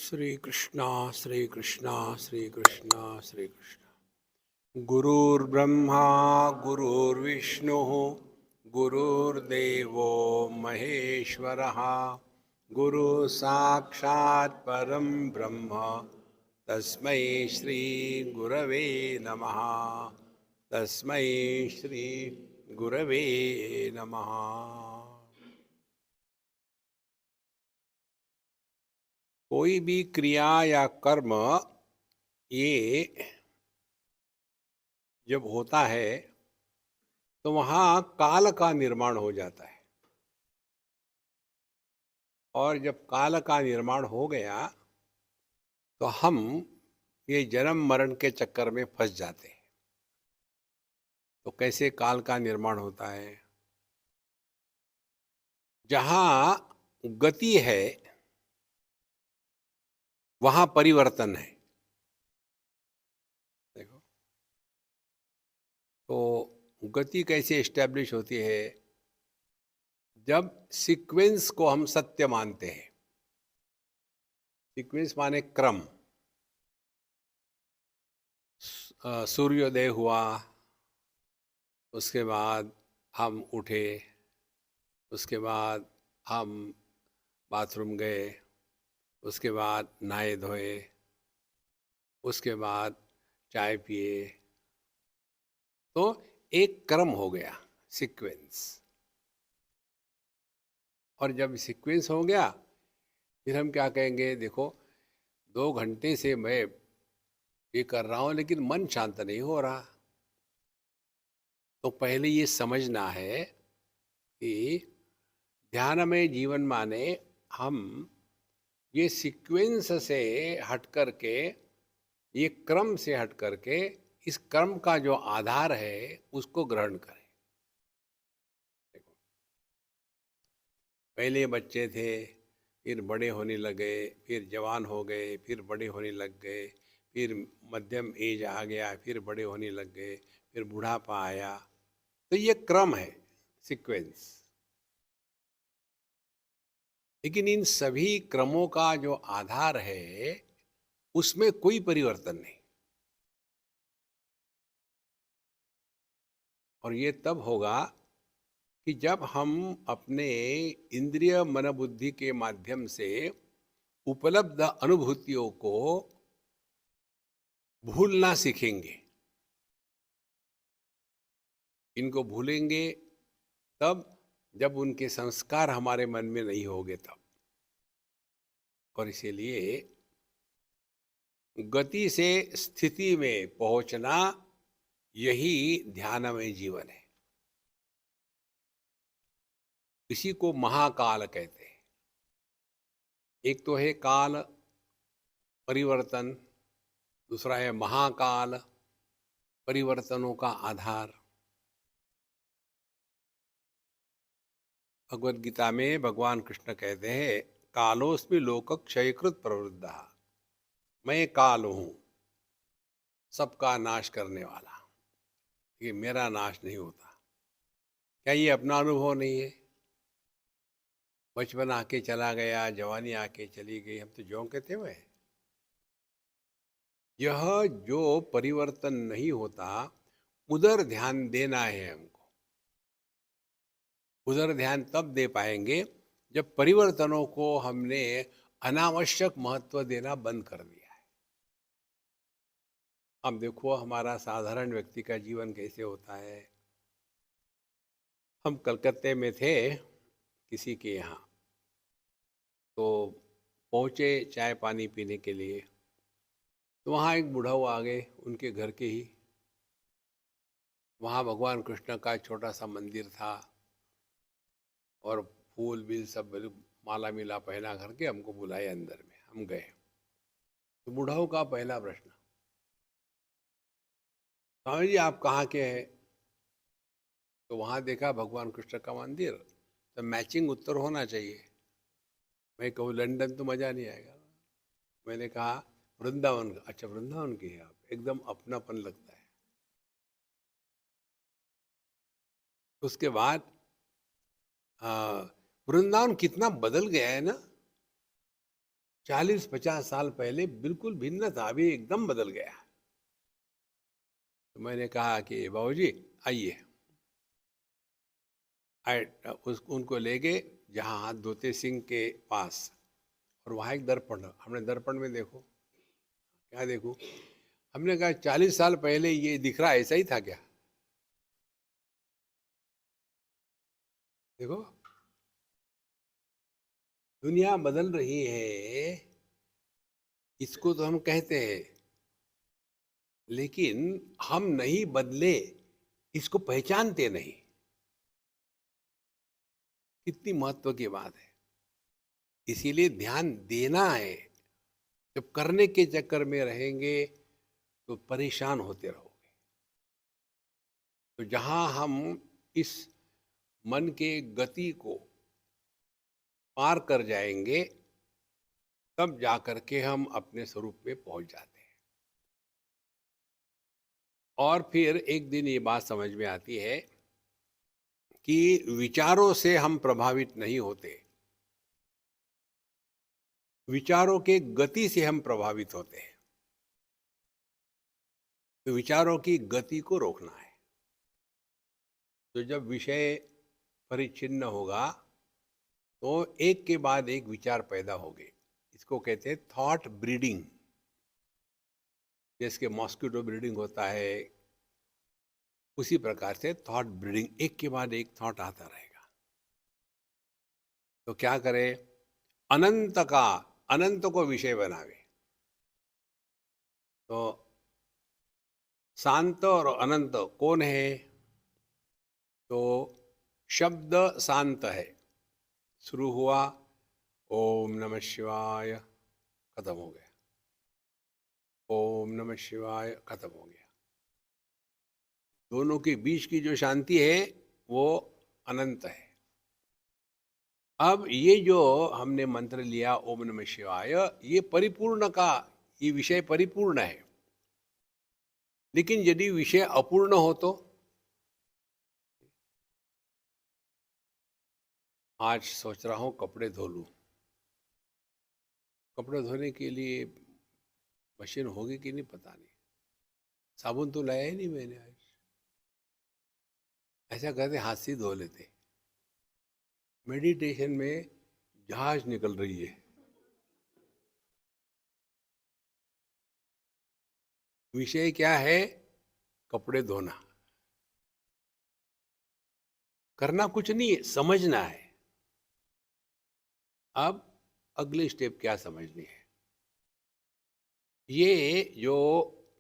श्री कृष्णा श्री कृष्णा श्री कृष्णा श्री कृष्णा। गुरुर्ब्रह्मा गुरुर्विष्णु गुरुर्देवो महेश्वरः गुरु साक्षात् परम ब्रह्म तस्मै श्री गुरवे नमः। तस्मै श्री गुरवे नमः। कोई भी क्रिया या कर्म ये जब होता है तो वहाँ काल का निर्माण हो जाता है, और जब काल का निर्माण हो गया तो हम ये जन्म मरण के चक्कर में फंस जाते हैं। तो कैसे काल का निर्माण होता है? जहाँ गति है वहाँ परिवर्तन है। देखो, तो गति कैसे एस्टेब्लिश होती है? जब सीक्वेंस को हम सत्य मानते हैं। सीक्वेंस माने क्रम। सूर्योदय हुआ, उसके बाद हम उठे, उसके बाद हम बाथरूम गए, उसके बाद नहाए धोए, उसके बाद चाय पिए, तो एक क्रम हो गया, सीक्वेंस। और जब सीक्वेंस हो गया फिर हम क्या कहेंगे? देखो, 2 घंटे से मैं ये कर रहा हूँ लेकिन मन शांत नहीं हो रहा। तो पहले ये समझना है कि ध्यान में जीवन माने हम ये सीक्वेंस से हट करके, ये क्रम से हट करके, इस क्रम का जो आधार है उसको ग्रहण करें। देखो, पहले बच्चे थे, फिर बड़े होने लगे, फिर जवान हो गए, फिर बड़े होने लग गए, फिर मध्यम एज आ गया, फिर बड़े होने लग गए, फिर बुढ़ापा आया। तो ये क्रम है, सीक्वेंस। लेकिन इन सभी क्रमों का जो आधार है उसमें कोई परिवर्तन नहीं। और ये तब होगा कि जब हम अपने इंद्रिय मन बुद्धि के माध्यम से उपलब्ध अनुभूतियों को भूलना सीखेंगे। इनको भूलेंगे तब जब उनके संस्कार हमारे मन में नहीं होंगे तब। और इसीलिए गति से स्थिति में पहुंचना, यही ध्यानमय जीवन है। इसी को महाकाल कहते हैं। एक तो है काल, परिवर्तन। दूसरा है महाकाल, परिवर्तनों का आधार। भगवद गीता में भगवान कृष्ण कहते हैं, कालोस्मि लोक क्षयकृत प्रवृद्धा। मैं काल हूं, सबका नाश करने वाला। ये मेरा नाश नहीं होता। क्या ये अपना अनुभव नहीं है? बचपन आके चला गया, जवानी आके चली गई, हम तो ज्यों कहते हुए। यह जो परिवर्तन नहीं होता, उधर ध्यान देना है हमको। उधर ध्यान तब दे पाएंगे जब परिवर्तनों को हमने अनावश्यक महत्व देना बंद कर दिया है। अब देखो, हमारा साधारण व्यक्ति का जीवन कैसे होता है। हम कलकत्ते में थे किसी के यहाँ, तो पहुँचे चाय पानी पीने के लिए। तो वहाँ एक बूढ़ा आ गए, उनके घर के ही। वहाँ भगवान कृष्ण का छोटा सा मंदिर था, और फूल बिल सब माला मिला पहना करके हमको बुलाए अंदर में। हम गए तो बूढ़ाओं का पहला प्रश्न, स्वामी जी आप कहाँ के हैं? तो वहाँ देखा भगवान कृष्ण का मंदिर, तो मैचिंग उत्तर होना चाहिए। मैं कहूँ लंदन तो मज़ा नहीं आएगा। मैंने कहा वृंदावन का। अच्छा वृंदावन की है आप, एकदम अपनापन लगता है। उसके बाद वृंदावन कितना बदल गया है ना। 40-50 साल पहले बिल्कुल भिन्न था, अभी एकदम बदल गया। तो मैंने कहा कि बाबूजी आइए, उनको ले गए जहाँ हाथ धोते सिंह के पास, और वहाँ एक दर्पण, हमने दर्पण में देखो, क्या देखो, हमने कहा 40 साल पहले ये दिख रहा ऐसा ही था क्या? देखो दुनिया बदल रही है, इसको तो हम कहते हैं, लेकिन हम नहीं बदले इसको पहचानते नहीं। कितनी महत्व की बात है। इसीलिए ध्यान देना है। जब करने के चक्कर में रहेंगे तो परेशान होते रहोगे। तो जहां हम इस मन के गति को पार कर जाएंगे, तब जाकर के हम अपने स्वरूप में पहुंच जाते हैं। और फिर एक दिन ये बात समझ में आती है कि विचारों से हम प्रभावित नहीं होते, विचारों के गति से हम प्रभावित होते हैं। तो विचारों की गति को रोकना है। तो जब विषय परिच्छिन्न होगा तो एक के बाद एक विचार पैदा होंगे। इसको कहते हैं थॉट ब्रीडिंग। जैसे मॉस्किटो ब्रीडिंग होता है, उसी प्रकार से थॉट ब्रीडिंग, एक के बाद एक थॉट आता रहेगा। तो क्या करें? अनंत को विषय बनावे। तो शांत और अनंत कौन है? तो शब्द शांत है, शुरू हुआ ओम नमः शिवाय, खत्म हो गया, ओम नमः शिवाय, खत्म हो गया। दोनों के बीच की जो शांति है वो अनंत है। अब ये जो हमने मंत्र लिया ओम नमः शिवाय, ये परिपूर्ण का, ये विषय परिपूर्ण है। लेकिन यदि विषय अपूर्ण हो तो? आज सोच रहा हूं कपड़े धो लूं। कपड़े धोने के लिए मशीन होगी कि नहीं पता नहीं, साबुन तो लाया ही नहीं मैंने आज। ऐसा कहते हाथ से धो लेते। मेडिटेशन में जहाज निकल रही है। विषय क्या है? कपड़े धोना। करना कुछ नहीं है, समझना है। अब अगले स्टेप क्या समझनी है? ये जो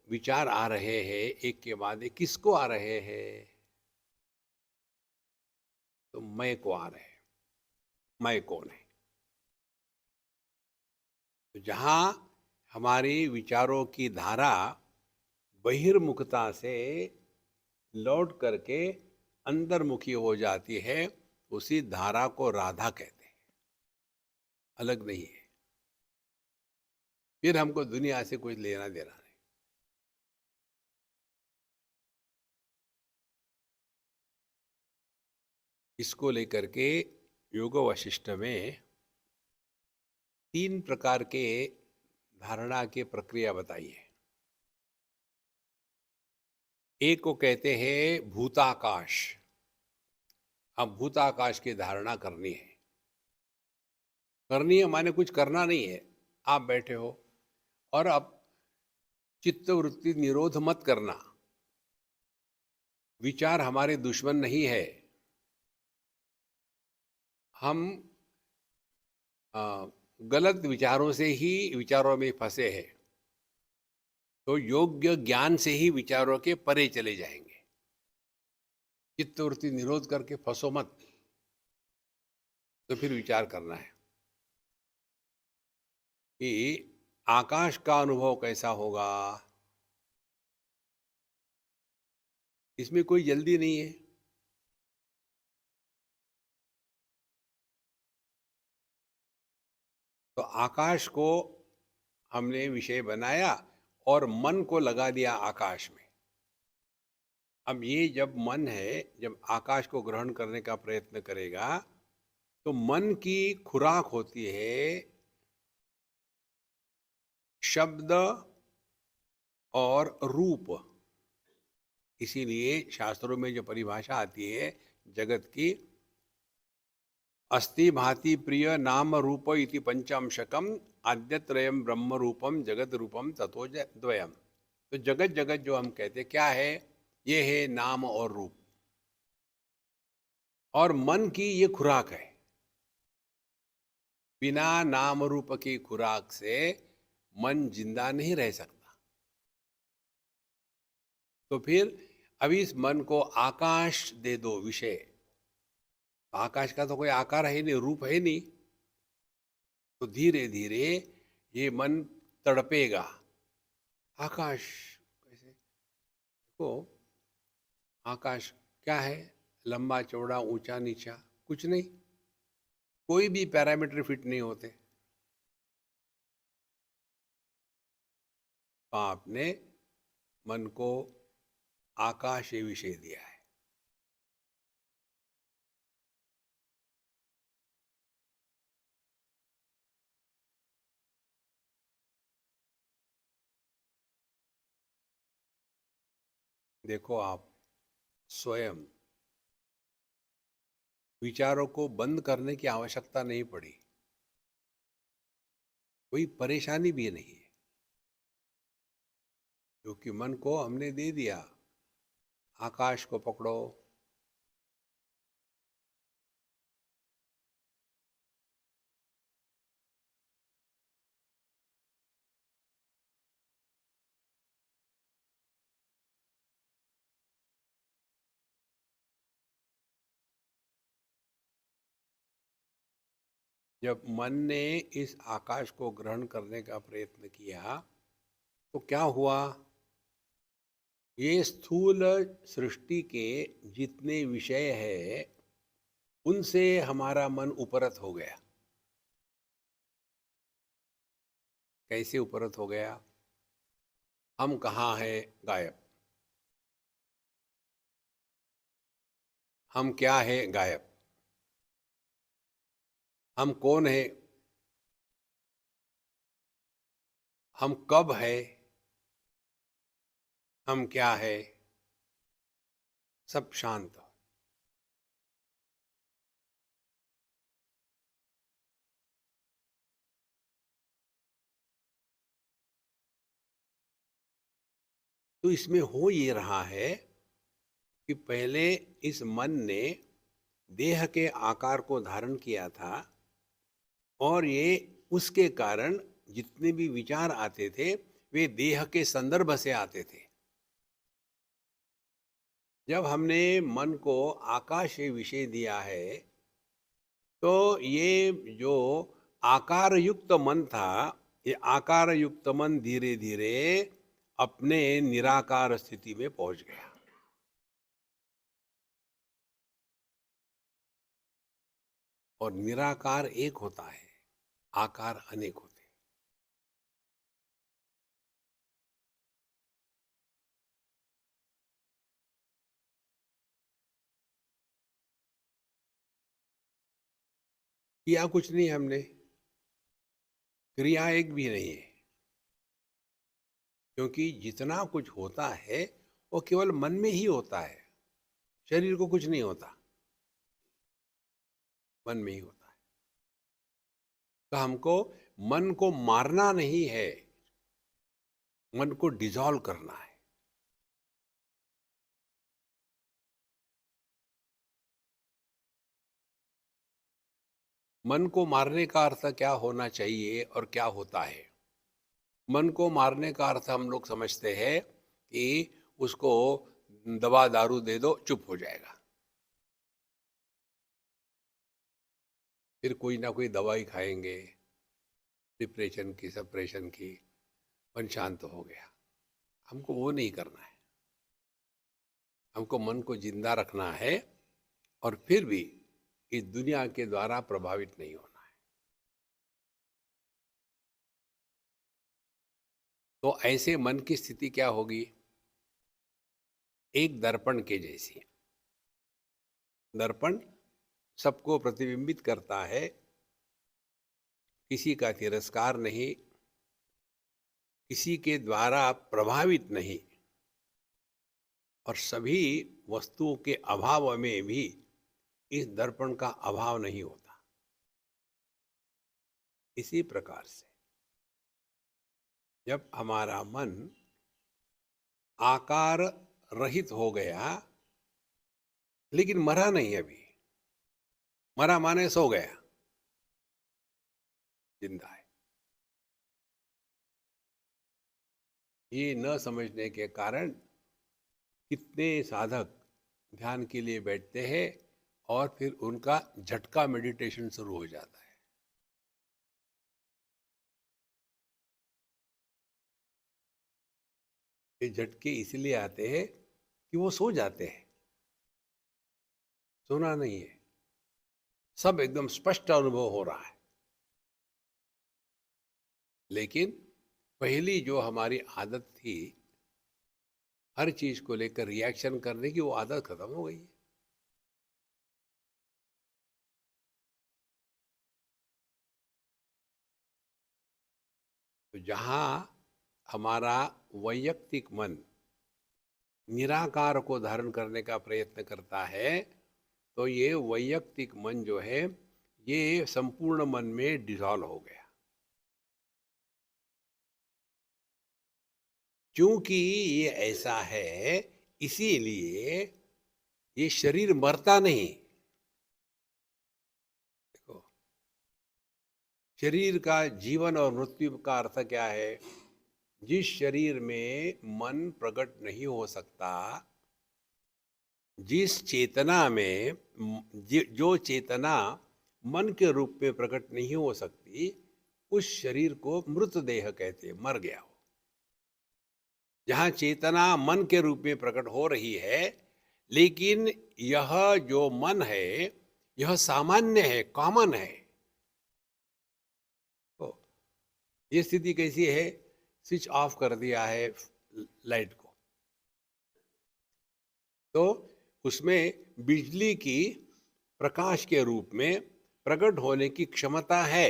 विचार आ रहे हैं एक के बाद एक, किसको आ रहे हैं? तो मैं को आ रहे हैं। मैं कौन है? तो जहां हमारी विचारों की धारा बहिर्मुखता से लौट करके अंतर्मुखी हो जाती है, उसी धारा को राधा कहते हैं, अलग नहीं है। फिर हमको दुनिया से कुछ लेना देना नहीं। इसको लेकर के योग वशिष्ठ में 3 प्रकार के धारणा की प्रक्रिया बताई है। एक को कहते हैं भूताकाश। अब भूताकाश की धारणा करनी है। करनी है माने कुछ करना नहीं है। आप बैठे हो और अब चित्तवृत्ति निरोध मत करना। विचार हमारे दुश्मन नहीं है। हम गलत विचारों से ही विचारों में फंसे हैं। तो योग्य ज्ञान से ही विचारों के परे चले जाएंगे। चित्तवृत्ति निरोध करके फंसो मत। तो फिर विचार करना है कि आकाश का अनुभव कैसा होगा। इसमें कोई जल्दी नहीं है। तो आकाश को हमने विषय बनाया और मन को लगा दिया आकाश में। अब ये जब मन है, जब आकाश को ग्रहण करने का प्रयत्न करेगा, तो मन की खुराक होती है शब्द और रूप, इसीलिए शास्त्रों में जो परिभाषा आती है जगत की, अस्ति भाति प्रिय नाम रूप इति पंचअंशकम आद्यत्रयम ब्रह्म रूपम जगत रूपम तथो द्वयम। तो जगत जगत जो हम कहते हैं क्या है, ये है नाम और रूप, और मन की ये खुराक है। बिना नाम रूप की खुराक से मन जिंदा नहीं रह सकता। तो फिर अभी इस मन को आकाश दे दो विषय, आकाश का तो कोई आकार है नहीं, रूप है नहीं, तो धीरे धीरे ये मन तड़पेगा। आकाश कैसे, तो आकाश क्या है, लंबा चौड़ा ऊंचा नीचा, कुछ नहीं, कोई भी पैरामीटर फिट नहीं होते। तो आपने मन को आकाश ये विषय दिया है। देखो आप स्वयं विचारों को बंद करने की आवश्यकता नहीं पड़ी, कोई परेशानी भी नहीं है, क्योंकि मन को हमने दे दिया, आकाश को पकड़ो, जब मन ने इस आकाश को ग्रहण करने का प्रयत्न किया तो क्या हुआ, ये स्थूल सृष्टि के जितने विषय है उनसे हमारा मन उपरत हो गया। कैसे उपरत हो गया, हम कहाँ हैं गायब, हम क्या है गायब, हम कौन है, हम कब है, हम क्या है, सब शांत। तो इसमें हो ये रहा है कि पहले इस मन ने देह के आकार को धारण किया था, और ये उसके कारण जितने भी विचार आते थे वे देह के संदर्भ से आते थे। जब हमने मन को आकाश विषय दिया है तो ये जो आकार युक्त मन था, ये आकार युक्त मन धीरे धीरे अपने निराकार स्थिति में पहुंच गया। और निराकार एक होता है, आकार अनेक होते हैं। किया कुछ नहीं हमने, क्रिया एक भी नहीं है, क्योंकि जितना कुछ होता है वो केवल मन में ही होता है, शरीर को कुछ नहीं होता, मन में ही होता है। तो हमको मन को मारना नहीं है, मन को डिसॉल्व करना है। मन को मारने का अर्थ क्या होना चाहिए और क्या होता है। मन को मारने का अर्थ हम लोग समझते हैं कि उसको दवा दारू दे दो चुप हो जाएगा, फिर कोई ना कोई दवाई खाएंगे, डिप्रेशन की, सप्रेशन की, मन शांत हो गया। हमको वो नहीं करना है, हमको मन को जिंदा रखना है और फिर भी इस दुनिया के द्वारा प्रभावित नहीं होना है। तो ऐसे मन की स्थिति क्या होगी, एक दर्पण के जैसी। दर्पण सबको प्रतिबिंबित करता है, किसी का तिरस्कार नहीं, किसी के द्वारा प्रभावित नहीं, और सभी वस्तुओं के अभाव में भी इस दर्पण का अभाव नहीं होता। इसी प्रकार से जब हमारा मन आकार रहित हो गया, लेकिन मरा नहीं, अभी मरा माने सो गया, जिंदा है। ये न समझने के कारण कितने साधक ध्यान के लिए बैठते हैं और फिर उनका झटका मेडिटेशन शुरू हो जाता है। ये झटके इसलिए आते हैं कि वो सो जाते हैं। सोना नहीं है, सब एकदम स्पष्ट अनुभव हो रहा है, लेकिन पहली जो हमारी आदत थी हर चीज को लेकर रिएक्शन करने की, वो आदत खत्म हो गई है। तो जहां हमारा वैयक्तिक मन निराकार को धारण करने का प्रयत्न करता है, तो ये वैयक्तिक मन जो है ये संपूर्ण मन में डिसॉल्व हो गया। क्योंकि ये ऐसा है, इसीलिए ये शरीर मरता नहीं। देखो, शरीर का जीवन और मृत्यु का अर्थ क्या है? जिस शरीर में मन प्रकट नहीं हो सकता, जिस चेतना में जो चेतना मन के रूप में प्रकट नहीं हो सकती, उस शरीर को मृत देह कहते हैं, मर गया हो। जहाँ चेतना मन के रूप में प्रकट हो रही है, लेकिन यह जो मन है यह सामान्य है, कॉमन है। तो ये स्थिति कैसी है? स्विच ऑफ कर दिया है लाइट को, तो उसमें बिजली की प्रकाश के रूप में प्रकट होने की क्षमता है।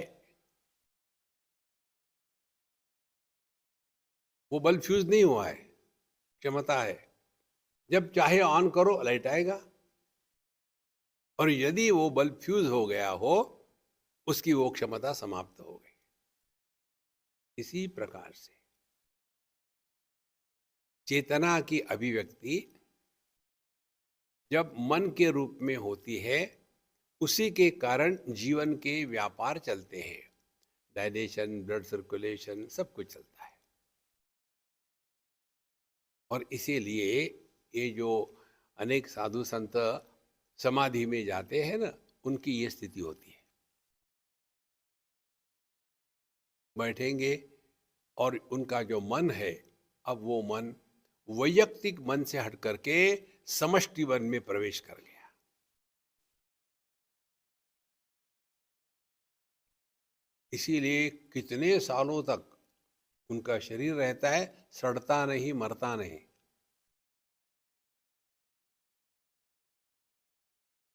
वो बल्ब फ्यूज नहीं हुआ है, क्षमता है। जब चाहे ऑन करो, लाइट आएगा। और यदि वो बल्ब फ्यूज हो गया हो, उसकी वो क्षमता समाप्त हो गई। इसी प्रकार से चेतना की अभिव्यक्ति जब मन के रूप में होती है, उसी के कारण जीवन के व्यापार चलते हैं, डाइजेशन, ब्लड सर्कुलेशन, सब कुछ चलता है। और इसीलिए ये जो अनेक साधु संत समाधि में जाते हैं ना, उनकी ये स्थिति होती है। बैठेंगे और उनका जो मन है, अब वो मन वैयक्तिक मन से हट करके समष्टि मन में प्रवेश कर गया। इसीलिए कितने सालों तक उनका शरीर रहता है, सड़ता नहीं, मरता नहीं।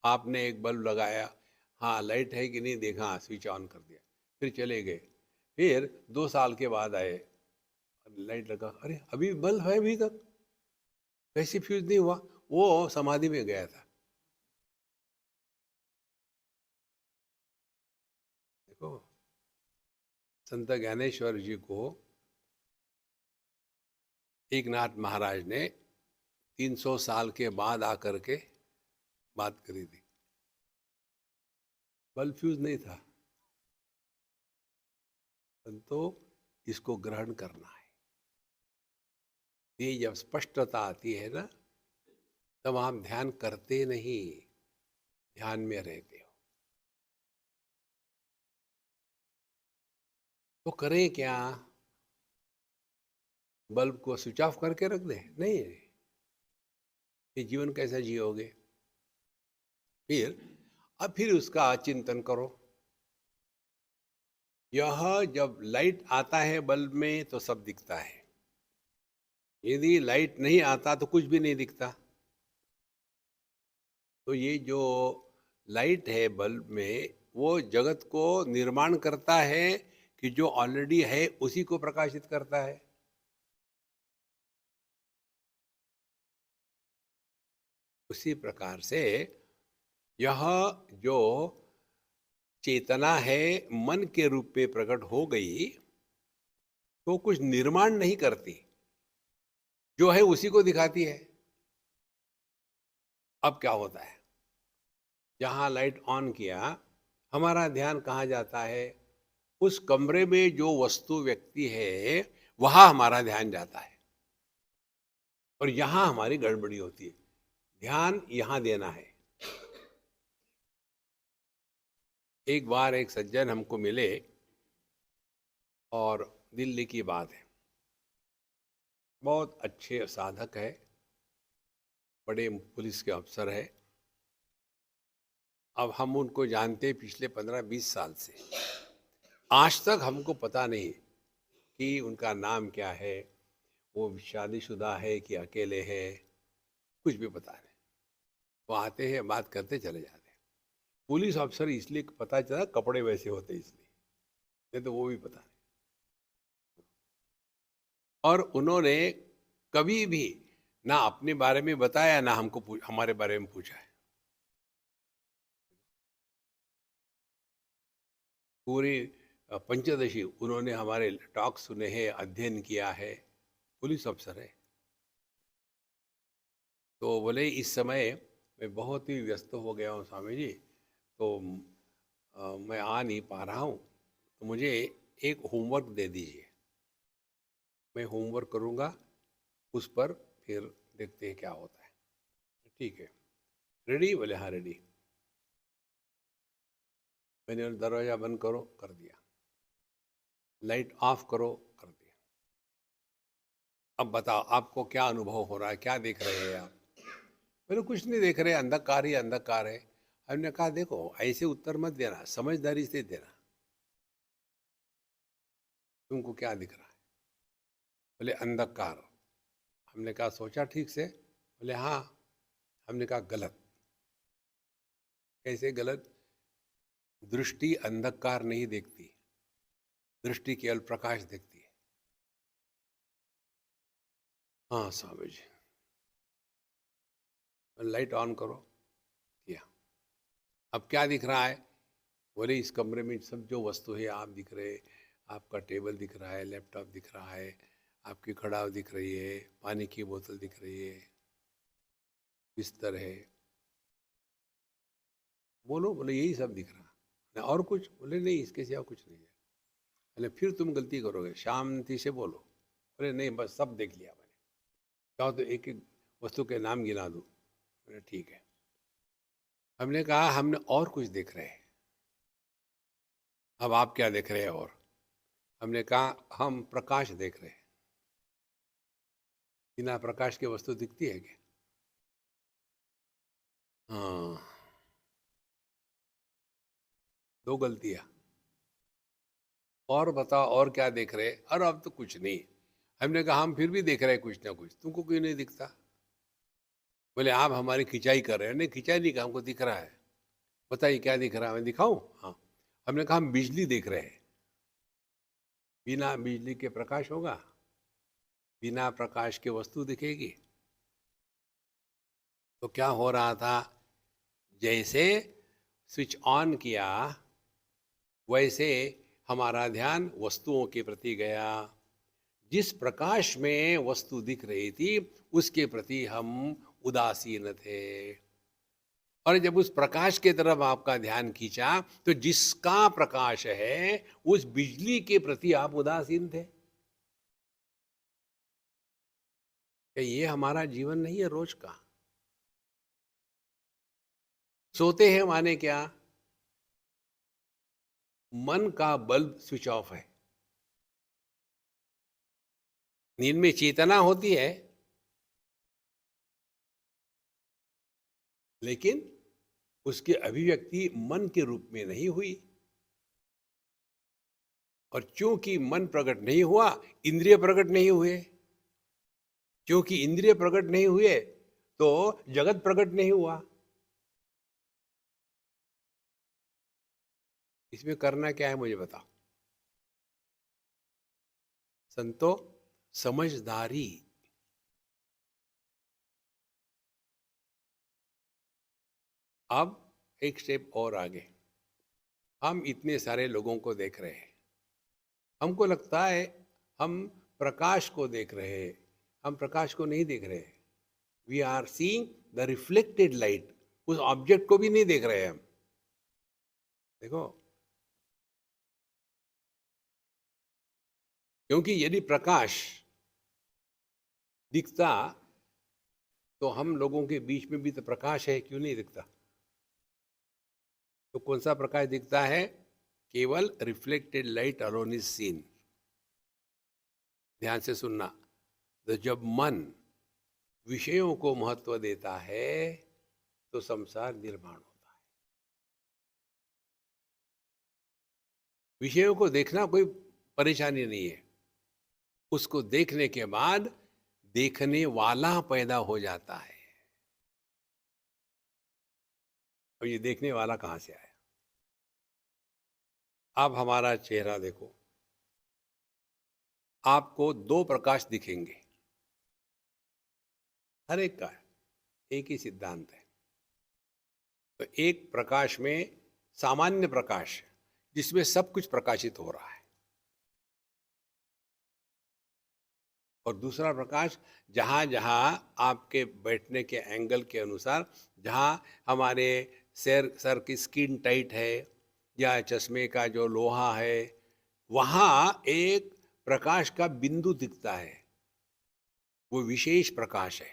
आपने एक बल्ब लगाया, हाँ लाइट है कि नहीं देखा, स्विच ऑन कर दिया, फिर चले गए, फिर 2 साल के बाद आए, लाइट लगा, अरे अभी बल्ब है अभी तक, कैसे फ्यूज नहीं हुआ? वो समाधि में गया था। देखो, संत ज्ञानेश्वर जी को एकनाथ महाराज ने 300 साल के बाद आकर के बात करी थी। बल्ब फ्यूज नहीं था। तो इसको ग्रहण करना है। ये जब स्पष्टता आती है ना, तब आप ध्यान करते नहीं, ध्यान में रहते हो। तो करें क्या? बल्ब को स्विच ऑफ करके रख दें? नहीं, ये जीवन कैसा जियोगे? फिर उसका चिंतन करो। यह जब लाइट आता है बल्ब में तो सब दिखता है, यदि लाइट नहीं आता तो कुछ भी नहीं दिखता। तो ये जो लाइट है बल्ब में, वो जगत को निर्माण करता है कि जो ऑलरेडी है उसी को प्रकाशित करता है। उसी प्रकार से यह जो चेतना है मन के रूप में प्रकट हो गई तो कुछ निर्माण नहीं करती, जो है उसी को दिखाती है। अब क्या होता है, जहां लाइट ऑन किया हमारा ध्यान कहाँ जाता है, उस कमरे में जो वस्तु व्यक्ति है वहां हमारा ध्यान जाता है और यहां हमारी गड़बड़ी होती है। ध्यान यहां देना है। एक बार एक सज्जन हमको मिले और दिल्ली की बात है, बहुत अच्छे साधक है, बड़े पुलिस के अफसर है। अब हम उनको जानते पिछले 15-20 साल से। आज तक हमको पता नहीं कि उनका नाम क्या है, वो शादीशुदा है कि अकेले है, कुछ भी पता नहीं। वो आते हैं, बात करते चले जाते हैं। पुलिस अफसर इसलिए पता चला, कपड़े वैसे होते इसलिए, नहीं तो वो भी पता नहीं। और उन्होंने कभी भी ना अपने बारे में बताया ना हमको हमारे बारे में पूछा है। पूरी पंचदशी उन्होंने हमारे टॉक सुने हैं, अध्ययन किया है, पुलिस अफसर है। तो बोले इस समय मैं बहुत ही व्यस्त हो गया हूँ स्वामी जी, तो मैं आ नहीं पा रहा हूँ, तो मुझे एक होमवर्क दे दीजिए, मैं होमवर्क करूँगा, उस पर फिर देखते हैं क्या होता है। ठीक है, रेडी? बोले हाँ रेडी। मैंने दरवाज़ा बंद करो, कर दिया। लाइट ऑफ करो, कर दिया। अब बताओ आपको क्या अनुभव हो रहा है, क्या देख रहे हैं आप? मैंने कुछ नहीं देख रहे, अंधकार ही अंधकार है। हमने कहा देखो ऐसे उत्तर मत देना, समझदारी से देना, तुमको क्या दिख रहा है? बोले अंधकार। हमने कहा सोचा ठीक से? बोले हाँ। हमने कहा गलत। कैसे गलत? दृष्टि अंधकार नहीं देखती, दृष्टि केवल प्रकाश देखती है। हाँ स्वामी जी। लाइट ऑन करो, किया। अब क्या दिख रहा है? बोले इस कमरे में सब जो वस्तु है आप दिख रहे, आपका टेबल दिख रहा है, लैपटॉप दिख रहा है, आपकी खड़ाव दिख रही है, पानी की बोतल दिख रही है, बिस्तर है। बोलो, बोले यही सब दिख रहा है और कुछ? बोले नहीं, इसके सिवा कुछ नहीं है। बोले फिर तुम गलती करोगे, शांति से बोलो। बोले नहीं, बस सब देख लिया मैंने। चाहो तो एक एक वस्तु के नाम गिना दूँ? बोले ठीक है। हमने कहा हमने और कुछ देख रहे हैं, अब आप क्या देख रहे हैं? और हमने कहा हम प्रकाश देख रहे हैं। बिना प्रकाश की वस्तु दिखती है क्या? हाँ, दो गलतियां। और बताओ और क्या देख रहे? और अब तो कुछ नहीं। हमने कहा हम फिर भी देख रहे हैं कुछ ना कुछ, तुमको क्यों नहीं दिखता? बोले आप हमारी खिंचाई कर रहे हैं। नहीं खिंचाई नहीं, कहा हमको दिख रहा है। बताइए क्या दिख रहा है, मैं दिखाऊं? हाँ। हमने कहा हम बिजली देख रहे हैं। बिना बिजली के प्रकाश होगा? बिना प्रकाश के वस्तु दिखेगी? तो क्या हो रहा था, जैसे स्विच ऑन किया वैसे हमारा ध्यान वस्तुओं के प्रति गया। जिस प्रकाश में वस्तु दिख रही थी उसके प्रति हम उदासीन थे, और जब उस प्रकाश की तरफ आपका ध्यान खींचा तो जिसका प्रकाश है उस बिजली के प्रति आप उदासीन थे। क्या ये हमारा जीवन नहीं है रोज का? सोते हैं माने क्या? मन का बल्ब स्विच ऑफ है। नींद में चेतना होती है, लेकिन उसकी अभिव्यक्ति मन के रूप में नहीं हुई। और क्योंकि मन प्रकट नहीं हुआ, इंद्रिय प्रकट नहीं हुए। क्योंकि इंद्रिय प्रकट नहीं हुए तो जगत प्रकट नहीं हुआ। इसमें करना क्या है मुझे बताओ संतो? समझदारी। अब एक स्टेप और आगे, हम इतने सारे लोगों को देख रहे हैं, हमको लगता है हम प्रकाश को देख रहे हैं, हम प्रकाश को नहीं देख रहे। We are seeing the reflected light, उस ऑब्जेक्ट को भी नहीं देख रहे हैं हम। देखो, क्योंकि यदि प्रकाश दिखता तो हम लोगों के बीच में भी तो प्रकाश है, क्यों नहीं दिखता? तो कौन सा प्रकाश दिखता है? केवल reflected light alone is seen. ध्यान से सुनना, तो जब मन विषयों को महत्व देता है तो संसार निर्माण होता है। विषयों को देखना कोई परेशानी नहीं है, उसको देखने के बाद देखने वाला पैदा हो जाता है। और ये देखने वाला कहां से आया? आप हमारा चेहरा देखो, आपको दो प्रकाश दिखेंगे, हर एक का एक ही सिद्धांत है। तो एक प्रकाश में सामान्य प्रकाश जिसमें सब कुछ प्रकाशित हो रहा है, और दूसरा प्रकाश जहां जहां आपके बैठने के एंगल के अनुसार, जहां हमारे सर की स्किन टाइट है या चश्मे का जो लोहा है, वहां एक प्रकाश का बिंदु दिखता है, वो विशेष प्रकाश है।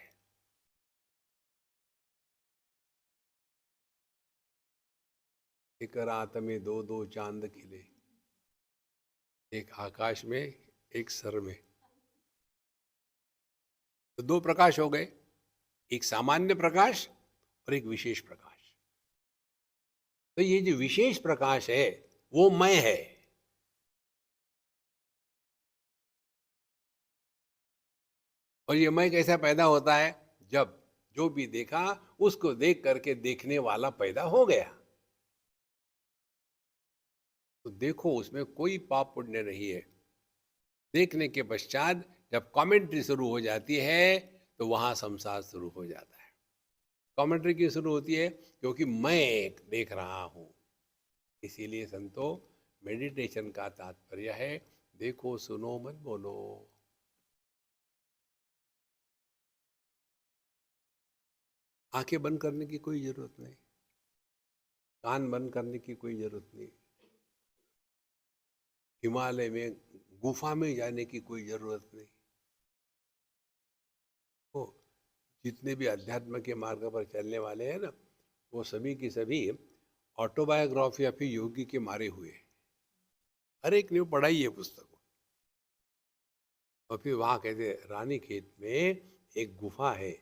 एक रात में दो दो चांद खिले, एक आकाश में एक सर में। तो दो प्रकाश हो गए, एक सामान्य प्रकाश और एक विशेष प्रकाश। तो ये जो विशेष प्रकाश है वो मैं है। और ये मैं कैसा पैदा होता है? जब जो भी देखा उसको देख करके देखने वाला पैदा हो गया। तो देखो, उसमें कोई पाप पुण्य नहीं है। देखने के पश्चात जब कमेंट्री शुरू हो जाती है तो वहां संसार शुरू हो जाता है। कमेंट्री क्यों शुरू होती है? क्योंकि मैं देख रहा हूं। इसीलिए संतो, मेडिटेशन का तात्पर्य है देखो, सुनो, मत बोलो। आंखें बंद करने की कोई जरूरत नहीं, कान बंद करने की कोई जरूरत नहीं, हिमालय में गुफा में जाने की कोई जरूरत नहीं। वो जितने भी अध्यात्म के मार्ग पर चलने वाले हैं ना, वो सभी की सभी ऑटोबायोग्राफी ऑफ योगी के मारे हुए। हर एक ने पढ़ाई है पुस्तक। और फिर वहाँ कहते रानी खेत में एक गुफा है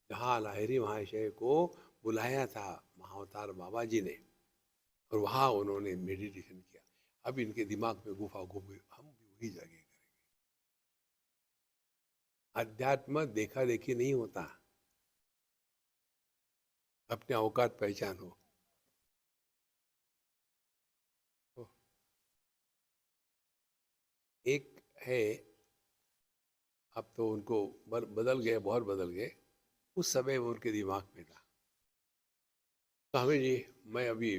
जहाँ लाहिरी महाशय को बुलाया था महाअवतार बाबा जी ने, और वहाँ उन्होंने मेडिटेशन किया। अब इनके दिमाग में गुफा घूम गई, हम भी वही जाके करेंगे। अध्यात्म देखा देखी नहीं होता, अपने औकात पहचानो। तो एक है, अब तो उनको बदल गए, बहुत बदल गए। उस समय वो उनके दिमाग में था, तो हमें जी, मैं अभी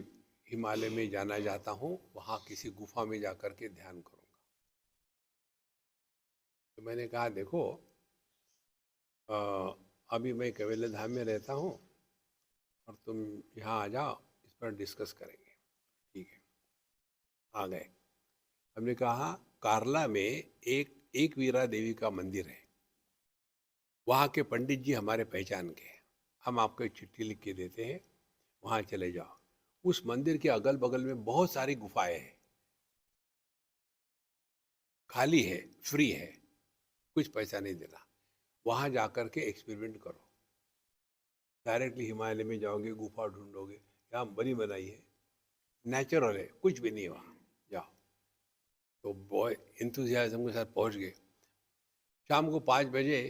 हिमालय में जाना चाहता हूँ, वहाँ किसी गुफा में जाकर के ध्यान करूँगा। तो मैंने कहा देखो, अभी मैं कैवल्य धाम में रहता हूँ और तुम यहाँ आ जाओ, इस पर डिस्कस करेंगे। ठीक है, आ गए। हमने कहा कार्ला में एक वीरा देवी का मंदिर है, वहाँ के पंडित जी हमारे पहचान के हैं, हम आपको एक चिट्ठी लिख के देते हैं, वहाँ चले जाओ। उस मंदिर के अगल बगल में बहुत सारी गुफाएं हैं, खाली है, फ्री है, कुछ पैसा नहीं देना। वहाँ जाकर के एक्सपेरिमेंट करो। डायरेक्टली हिमालय में जाओगे, गुफा ढूंढोगे, यहाँ बनी बनाई है, नेचुरल है, कुछ भी नहीं, वहाँ जाओ। तो बहुत इंथुजियाज्म के साथ पहुँच गए। शाम को 5 बजे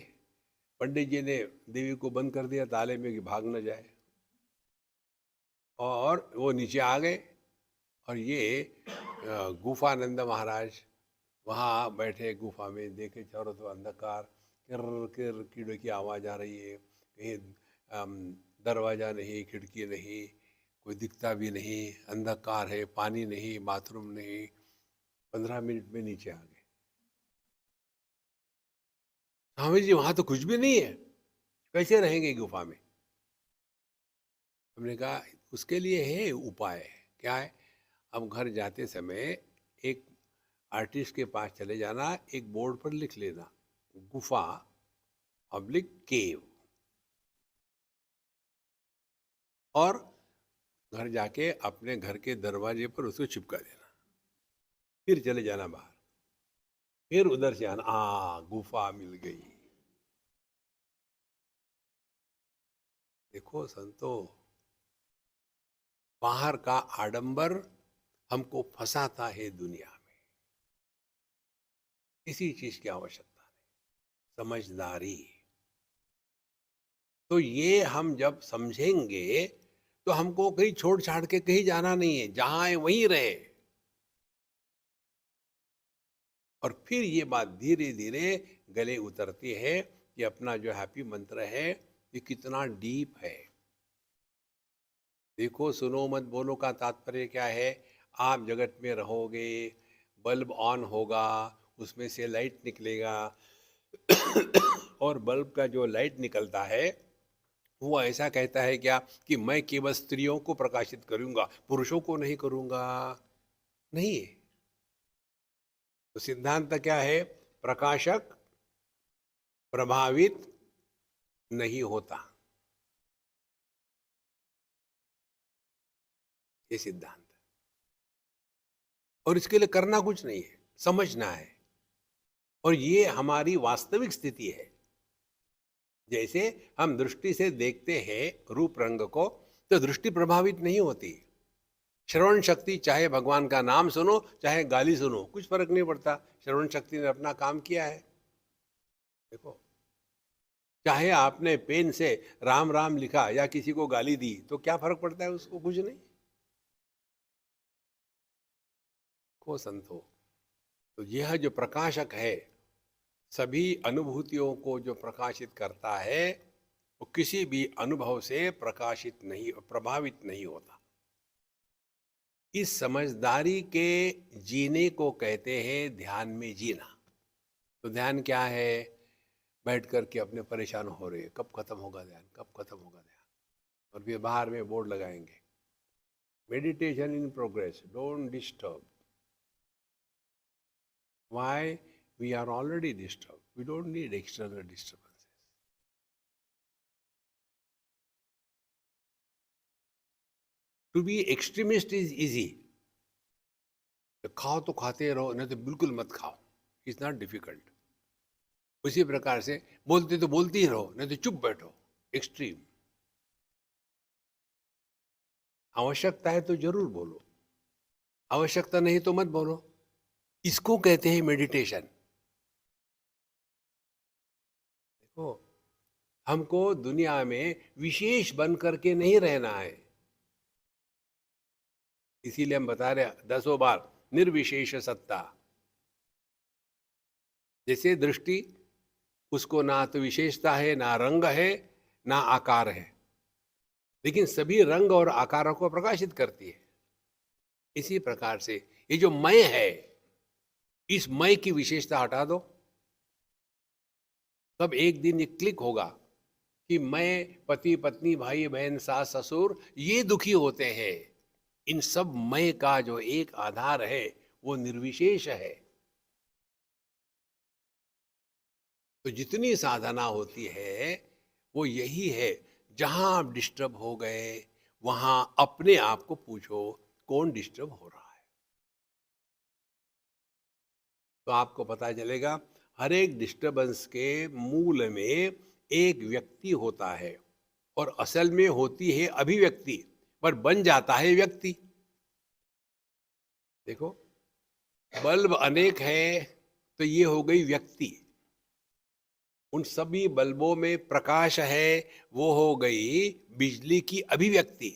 पंडित जी ने देवी को बंद कर दिया ताले में कि भाग न जाए, और वो नीचे आ गए। और ये गुफानंद महाराज वहाँ बैठे गुफा में, देखे चारों तरफ अंधकार, किर किर कीड़े की आवाज़ आ रही है, कहीं दरवाजा नहीं, खिड़की नहीं, कोई दिखता भी नहीं, अंधकार है, पानी नहीं, बाथरूम नहीं, 15 मिनट में नीचे आ गए। स्वामी जी वहां तो कुछ भी नहीं है, कैसे रहेंगे गुफा में? हमने कहा उसके लिए है उपाय। क्या है? अब घर जाते समय एक आर्टिस्ट के पास चले जाना, एक बोर्ड पर लिख लेना, गुफा पब्लिक केव, और घर जाके अपने घर के दरवाजे पर उसको चिपका देना, फिर चले जाना बाहर, फिर उधर से आना, गुफा मिल गई। देखो संतो, बाहर का आडंबर हमको फंसाता है दुनिया में। किसी चीज की आवश्यकता नहीं, समझदारी। तो ये हम जब समझेंगे तो हमको कहीं छोड़ छाड़ के कहीं जाना नहीं है, जहां है वहीं रहे। और फिर ये बात धीरे धीरे गले उतरती है कि अपना जो हैप्पी मंत्र है ये कितना डीप है। देखो, सुनो मत बोलो का तात्पर्य क्या है? आप जगत में रहोगे, बल्ब ऑन होगा, उसमें से लाइट निकलेगा और बल्ब का जो लाइट निकलता है वो ऐसा कहता है क्या कि मैं केवल स्त्रियों को प्रकाशित करूंगा, पुरुषों को नहीं करूंगा? नहीं। तो सिद्धांत क्या है? प्रकाशक प्रभावित नहीं होता, ये सिद्धांत। और इसके लिए करना कुछ नहीं है, समझना है। और ये हमारी वास्तविक स्थिति है। जैसे हम दृष्टि से देखते हैं रूप रंग को, तो दृष्टि प्रभावित नहीं होती। श्रवण शक्ति, चाहे भगवान का नाम सुनो चाहे गाली सुनो, कुछ फर्क नहीं पड़ता, श्रवण शक्ति ने अपना काम किया है। देखो, चाहे आपने पेन से राम राम लिखा या किसी को गाली दी, तो क्या फर्क पड़ता है उसको? कुछ नहीं। को संतो, तो यह जो प्रकाशक है, सभी अनुभूतियों को जो प्रकाशित करता है, वो किसी भी अनुभव से प्रकाशित नहीं, प्रभावित नहीं होता। इस समझदारी के जीने को कहते हैं ध्यान में जीना। तो ध्यान क्या है? बैठ करके अपने परेशान हो रहे, कब खत्म होगा ध्यान, कब खत्म होगा ध्यान, और फिर बाहर में बोर्ड लगाएंगे, meditation in progress, don't disturb. Why? We are already disturbed. We don't need external disturbances. To be extremist is easy. तो खाओ तो खाते रहो, नहीं तो बिल्कुल मत खाओ। It's not difficult. उसी प्रकार से बोलते तो बोलते ही रहो, नहीं तो चुप बैठो। एक्सट्रीम। आवश्यकता है तो जरूर बोलो, आवश्यकता नहीं तो मत बोलो। इसको कहते हैं मेडिटेशन। देखो, हमको दुनिया में विशेष बन करके नहीं रहना है। इसीलिए हम बता रहे 10 बार निर्विशेष सत्ता। जैसे दृष्टि, उसको ना तो विशेषता है, ना रंग है, ना आकार है, लेकिन सभी रंग और आकारों को प्रकाशित करती है। इसी प्रकार से ये जो मैं है, इस मैं की विशेषता हटा दो, तब एक दिन ये क्लिक होगा कि मैं, पति पत्नी, भाई बहन, सास ससुर, ये दुखी होते हैं। इन सब मैं का जो एक आधार है वो निर्विशेष है। तो जितनी साधना होती है वो यही है, जहां आप डिस्टर्ब हो गए वहां अपने आप को पूछो कौन डिस्टर्ब हो रहा है। तो आपको पता चलेगा हर एक डिस्टर्बेंस के मूल में एक व्यक्ति होता है, और असल में होती है अभिव्यक्ति, पर बन जाता है व्यक्ति। देखो, बल्ब अनेक है तो ये हो गई व्यक्ति, उन सभी बल्बों में प्रकाश है, वो हो गई बिजली की अभिव्यक्ति।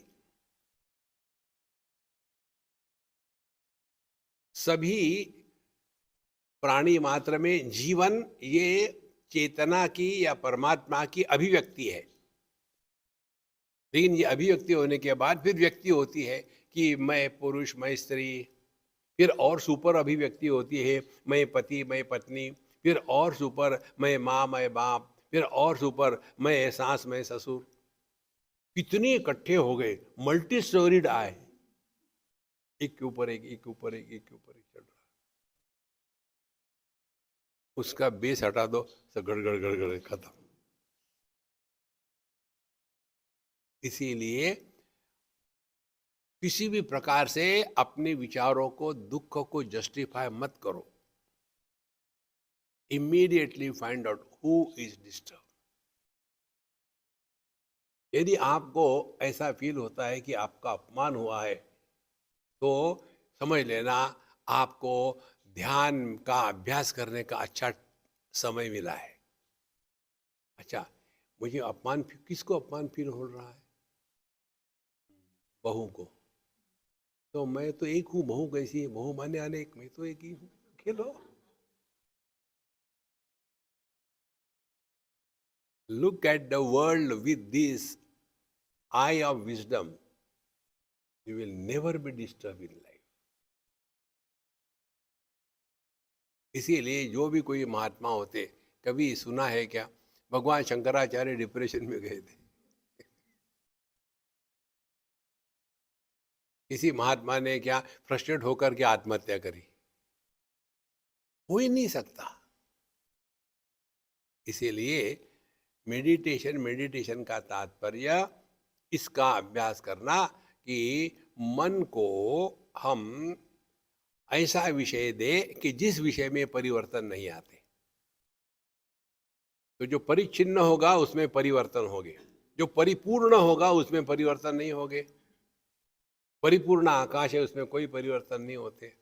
सभी प्राणी मात्र में जीवन, ये चेतना की या परमात्मा की अभिव्यक्ति है। लेकिन ये अभिव्यक्ति होने के बाद फिर व्यक्ति होती है कि मैं पुरुष, मैं स्त्री, फिर और सुपर अभिव्यक्ति होती है, मैं पति, मैं पत्नी, फिर और सुपर मैं माँ, मैं बाप, फिर और सुपर मैं सास, मैं ससुर। कितने इकट्ठे हो गए, मल्टी स्टोरीड आए, एक के ऊपर एक, एक के ऊपर एक, एक के ऊपर एक चल रहा है। उसका बेस हटा दो, सब गड़गड़ गड़गड़ खत्म। इसीलिए किसी भी प्रकार से अपने विचारों को, दुख को जस्टिफाई मत करो। Immediately find out who is disturb. यदि आपको ऐसा फील होता है कि आपका अपमान हुआ है, तो समझ लेना आपको ध्यान का अभ्यास करने का अच्छा समय मिला है। अच्छा, मुझे अपमान, किसको अपमान फील हो रहा है? बहू को। तो मैं तो एक हूँ, बहू कैसी है? बहू माने अनेक, मैं तो एक ही हूँ। खेलो। Look at the world with this eye of wisdom. You will never be disturbed in life. इसीलिए जो भी कोई महात्मा होते, कभी सुना है क्या भगवान शंकराचार्य डिप्रेशन में गए थे? किसी महात्मा ने क्या फ्रस्ट्रेट होकर के आत्महत्या करी? हो ही नहीं सकता। इसीलिए मेडिटेशन, मेडिटेशन का तात्पर्य इसका अभ्यास करना कि मन को हम ऐसा विषय दे कि जिस विषय में परिवर्तन नहीं आते। तो जो परिच्छिन्न होगा उसमें परिवर्तन होंगे, जो परिपूर्ण होगा उसमें परिवर्तन नहीं होंगे। परिपूर्ण आकाश है, उसमें कोई परिवर्तन नहीं होते।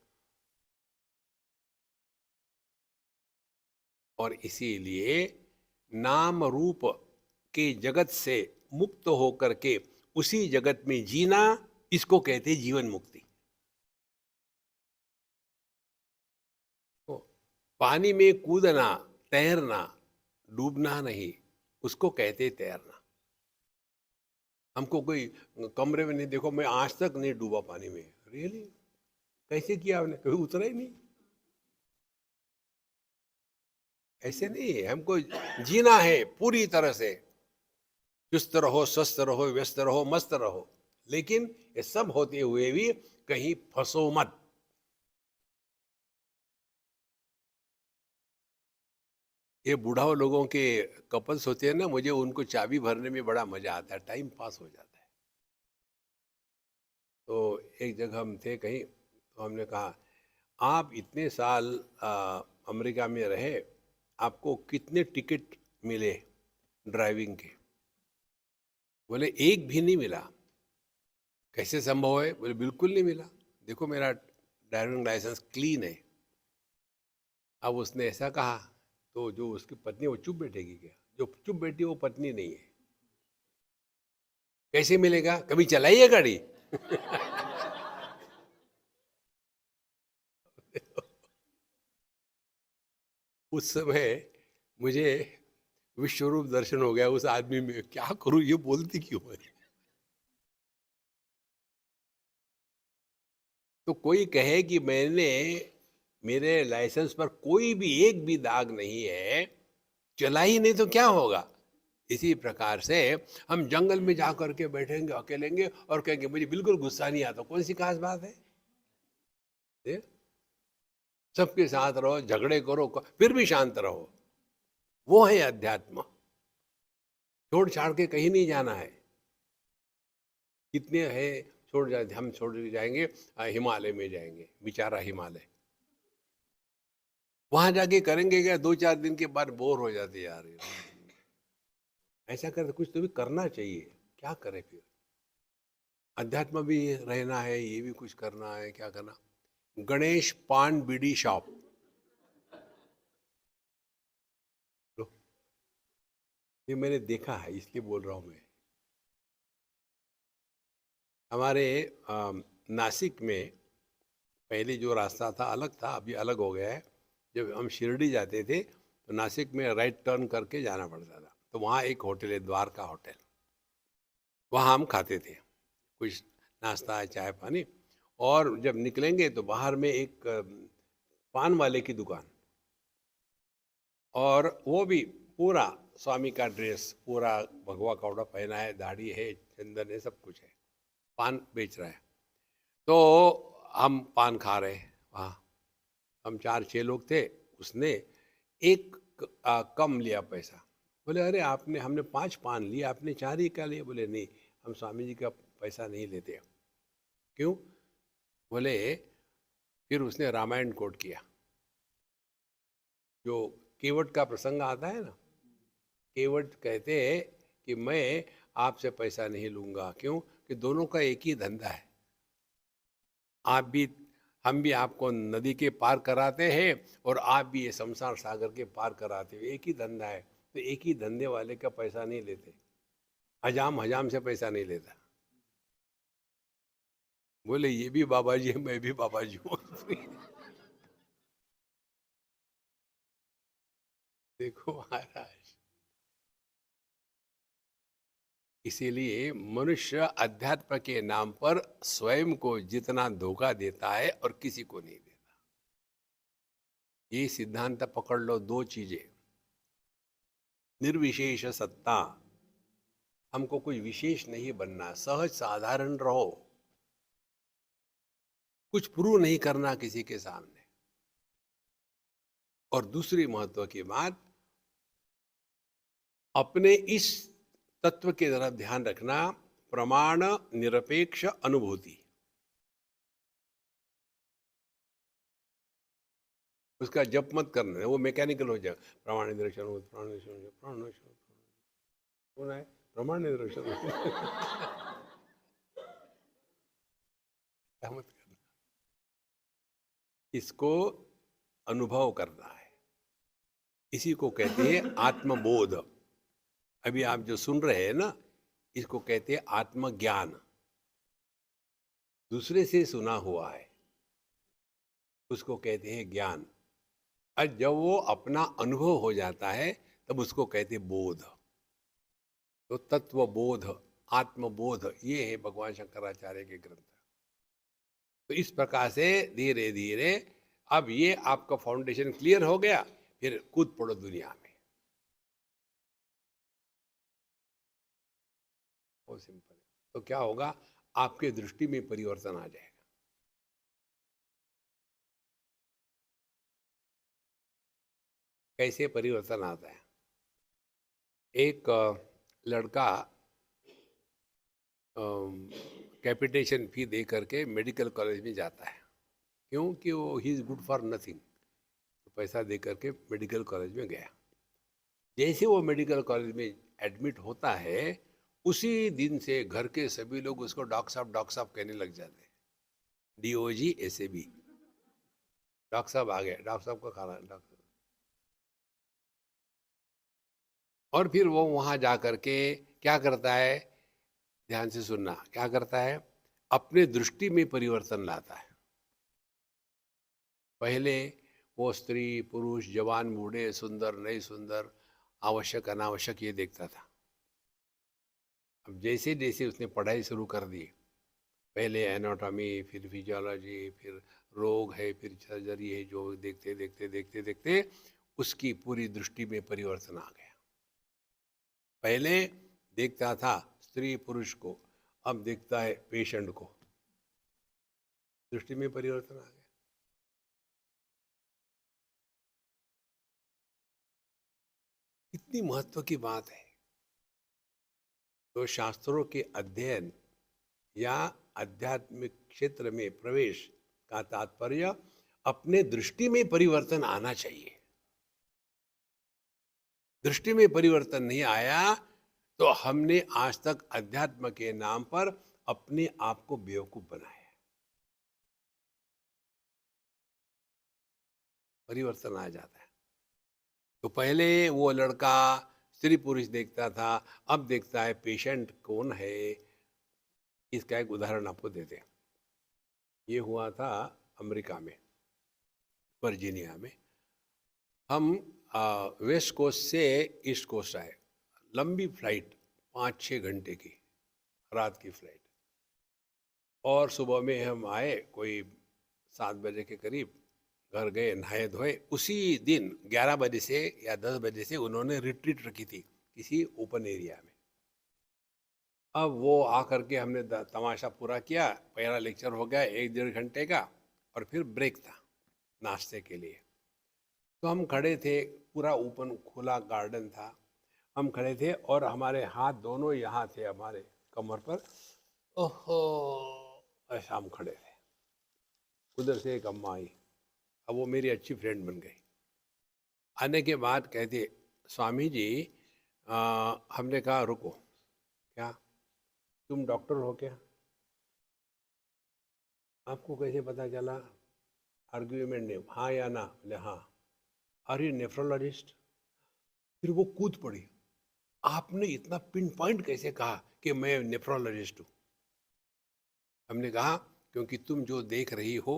और इसीलिए नाम रूप के जगत से मुक्त होकर के उसी जगत में जीना, इसको कहते जीवन मुक्ति। तो पानी में कूदना, तैरना, डूबना नहीं, उसको कहते तैरना। हमको कोई कमरे में नहीं, देखो मैं आज तक नहीं डूबा पानी में। रियली? कैसे किया आपने? कभी उतरा ही नहीं? ऐसे नहीं, हमको जीना है पूरी तरह से। चुस्त रहो, स्वस्थ रहो, व्यस्त रहो, मस्त रहो, लेकिन ये सब होते हुए भी कहीं फंसो मत। ये बुढ़ाओ लोगों के कपल्स होते हैं ना, मुझे उनको चाबी भरने में बड़ा मजा आता है, टाइम पास हो जाता है। तो एक जगह हम थे कहीं, तो हमने कहा आप इतने साल अमेरिका में रहे, आपको कितने टिकट मिले ड्राइविंग के? बोले एक भी नहीं मिला। कैसे संभव है? बोले बिल्कुल नहीं मिला, देखो मेरा ड्राइविंग लाइसेंस क्लीन है। अब उसने ऐसा कहा तो जो उसकी पत्नी, वो चुप बैठेगी क्या? जो चुप बैठी वो पत्नी नहीं है। कैसे मिलेगा? कभी चलाई है गाड़ी? उस समय मुझे विश्वरूप दर्शन हो गया उस आदमी में। क्या करूं, ये बोलती क्यों है? तो कोई कहे कि मैंने, मेरे लाइसेंस पर कोई भी एक भी दाग नहीं है, चला ही नहीं, तो क्या होगा? इसी प्रकार से हम जंगल में जा करके बैठेंगे अकेलेंगे और कहेंगे मुझे बिल्कुल गुस्सा नहीं आता, कौन सी खास बात है? सबके साथ रहो, झगड़े करो, फिर भी शांत रहो, वो है अध्यात्म। छोड़ छाड़ के कहीं नहीं जाना है। कितने हैं छोड़ जाए, हम छोड़ के जाएंगे हिमालय में जाएंगे, बेचारा हिमालय। वहां जाके करेंगे क्या? 2-4 दिन के बाद बोर हो जाते यार। ऐसा कर, कुछ तो भी करना चाहिए। क्या करें फिर? अध्यात्म भी रहना है, ये भी कुछ करना है, क्या करना? गणेश पान बीड़ी शॉप। लो, ये मैंने देखा है, इसलिए बोल रहा हूँ मैं। हमारे नासिक में पहले जो रास्ता था अलग था, अभी अलग हो गया है। जब हम शिरडी जाते थे तो नासिक में राइट टर्न करके जाना पड़ता था, तो वहाँ एक होटल है, द्वारका होटल। वहाँ हम खाते थे कुछ नाश्ता चाय पानी। और जब निकलेंगे तो बाहर में एक पान वाले की दुकान, और वो भी पूरा स्वामी का ड्रेस, पूरा भगवा कपड़ा पहना है, दाढ़ी है, चंदन है, सब कुछ है, पान बेच रहा है। तो हम पान खा रहे हैं वहाँ, हम 4-6 लोग थे। उसने एक कम लिया पैसा। बोले अरे आपने, हमने 5 पान लिए, आपने 4 ही क्या लिए? बोले नहीं, हम स्वामी जी का पैसा नहीं लेते। क्यों? बोले फिर उसने रामायण कोट किया, जो केवट का प्रसंग आता है ना। केवट कहते हैं कि मैं आपसे पैसा नहीं लूंगा। क्यों? कि दोनों का एक ही धंधा है। आप भी, हम भी आपको नदी के पार कराते हैं और आप भी ये संसार सागर के पार कराते हो, एक ही धंधा है। तो एक ही धंधे वाले का पैसा नहीं लेते। हजाम हजाम से पैसा नहीं लेता। बोले ये भी बाबा जी है, मैं भी बाबा जी हूँ। देखो महाराज, इसीलिए मनुष्य अध्यात्म के नाम पर स्वयं को जितना धोखा देता है और किसी को नहीं देता। ये सिद्धांत पकड़ लो, दो चीजें। निर्विशेष सत्ता, हमको कोई विशेष नहीं बनना, सहज साधारण रहो, कुछ प्रूव नहीं करना किसी के सामने। और दूसरी महत्व की बात, अपने इस तत्व के तरफ ध्यान रखना, प्रमाण निरपेक्ष अनुभूति। उसका जप मत करना, वो मैकेनिकल हो जाए। प्रमाण निरपेक्ष, प्राण प्राण कौन है? प्रमाण निरपेक्ष मत करना, इसको अनुभव करना है। इसी को कहते हैं आत्मबोध। अभी आप जो सुन रहे हैं ना, इसको कहते हैं आत्मज्ञान। दूसरे से सुना हुआ है, उसको कहते हैं ज्ञान। और जब वो अपना अनुभव हो जाता है, तब उसको कहते हैं बोध। तो तत्व बोध, आत्मबोध, ये है भगवान शंकराचार्य के ग्रंथ। तो इस प्रकार से धीरे धीरे अब ये आपका फाउंडेशन क्लियर हो गया, फिर कूद पड़ो दुनिया में। बहुत सिंपल है। तो क्या होगा? आपके दृष्टि में परिवर्तन आ जाएगा। कैसे परिवर्तन आता है? एक लड़का कैपिटेशन फी दे करके मेडिकल कॉलेज में जाता है। क्योंकि वो he is good for nothing. तो पैसा दे करके मेडिकल कॉलेज में गया। जैसे वो मेडिकल कॉलेज में एडमिट होता है, उसी दिन से घर के सभी लोग उसको डॉक्टर साहब कहने लग जाते हैं। DOG SAB, डॉक्टर साहब आ गए, डॉक्टर साहब का खाना, डॉक्टर। और फिर वो वहाँ जा करके क्या करता है? ध्यान से सुनना, क्या करता है? अपने दृष्टि में परिवर्तन लाता है। पहले वो स्त्री पुरुष, जवान बूढ़े, सुंदर नहीं सुंदर, आवश्यक अनावश्यक, ये देखता था। अब जैसे जैसे उसने पढ़ाई शुरू कर दी, पहले एनाटॉमी, फिर फिजियोलॉजी, फिर रोग है, फिर सर्जरी है, जो देखते देखते देखते देखते उसकी पूरी दृष्टि में परिवर्तन आ गया। पहले देखता था स्त्री पुरुष को, अब देखता है पेशेंट को। दृष्टि में परिवर्तन आ गया। कितनी महत्व की बात है। तो शास्त्रों के अध्ययन या आध्यात्मिक क्षेत्र में प्रवेश का तात्पर्य अपने दृष्टि में परिवर्तन आना चाहिए। दृष्टि में परिवर्तन नहीं आया तो हमने आज तक अध्यात्म के नाम पर अपने आप को बेवकूफ बनाया। परिवर्तन आ जाता है। तो पहले वो लड़का स्त्री पुरुष देखता था, अब देखता है पेशेंट कौन है। इसका एक उदाहरण आपको देते हैं। ये हुआ था अमेरिका में, वर्जीनिया में। हम वेस्ट कोस्ट से ईस्ट कोस्ट आए, लंबी फ्लाइट, 5-6 घंटे की। रात की फ्लाइट। और सुबह में हम आए कोई 7 बजे के करीब, घर गए, नहाए धोए। उसी दिन 11 बजे से या 10 बजे से उन्होंने रिट्रीट रखी थी किसी ओपन एरिया में। अब वो आकर के हमने तमाशा पूरा किया, पहला लेक्चर हो गया 1 डेढ़ घंटे का, और फिर ब्रेक था नाश्ते के लिए। तो हम खड़े थे, पूरा ओपन खुला गार्डन था, हम खड़े थे और हमारे हाथ दोनों यहाँ थे हमारे कमर पर। ओहो, ऐसा हम खड़े थे। उधर से एक अम्मा आई, अब वो मेरी अच्छी फ्रेंड बन गई। आने के बाद कहते, स्वामी जी, हमने कहा रुको, क्या तुम डॉक्टर हो क्या? आपको कैसे पता चला? आर्ग्यूमेंट ने, हाँ या ना? बोले हाँ। Are you nephrologist? फिर वो कूद पड़ी, आपने इतना पिन पॉइंट कैसे कहा कि मैं नेफ्रोलॉजिस्ट हूँ? हमने कहा क्योंकि तुम जो देख रही हो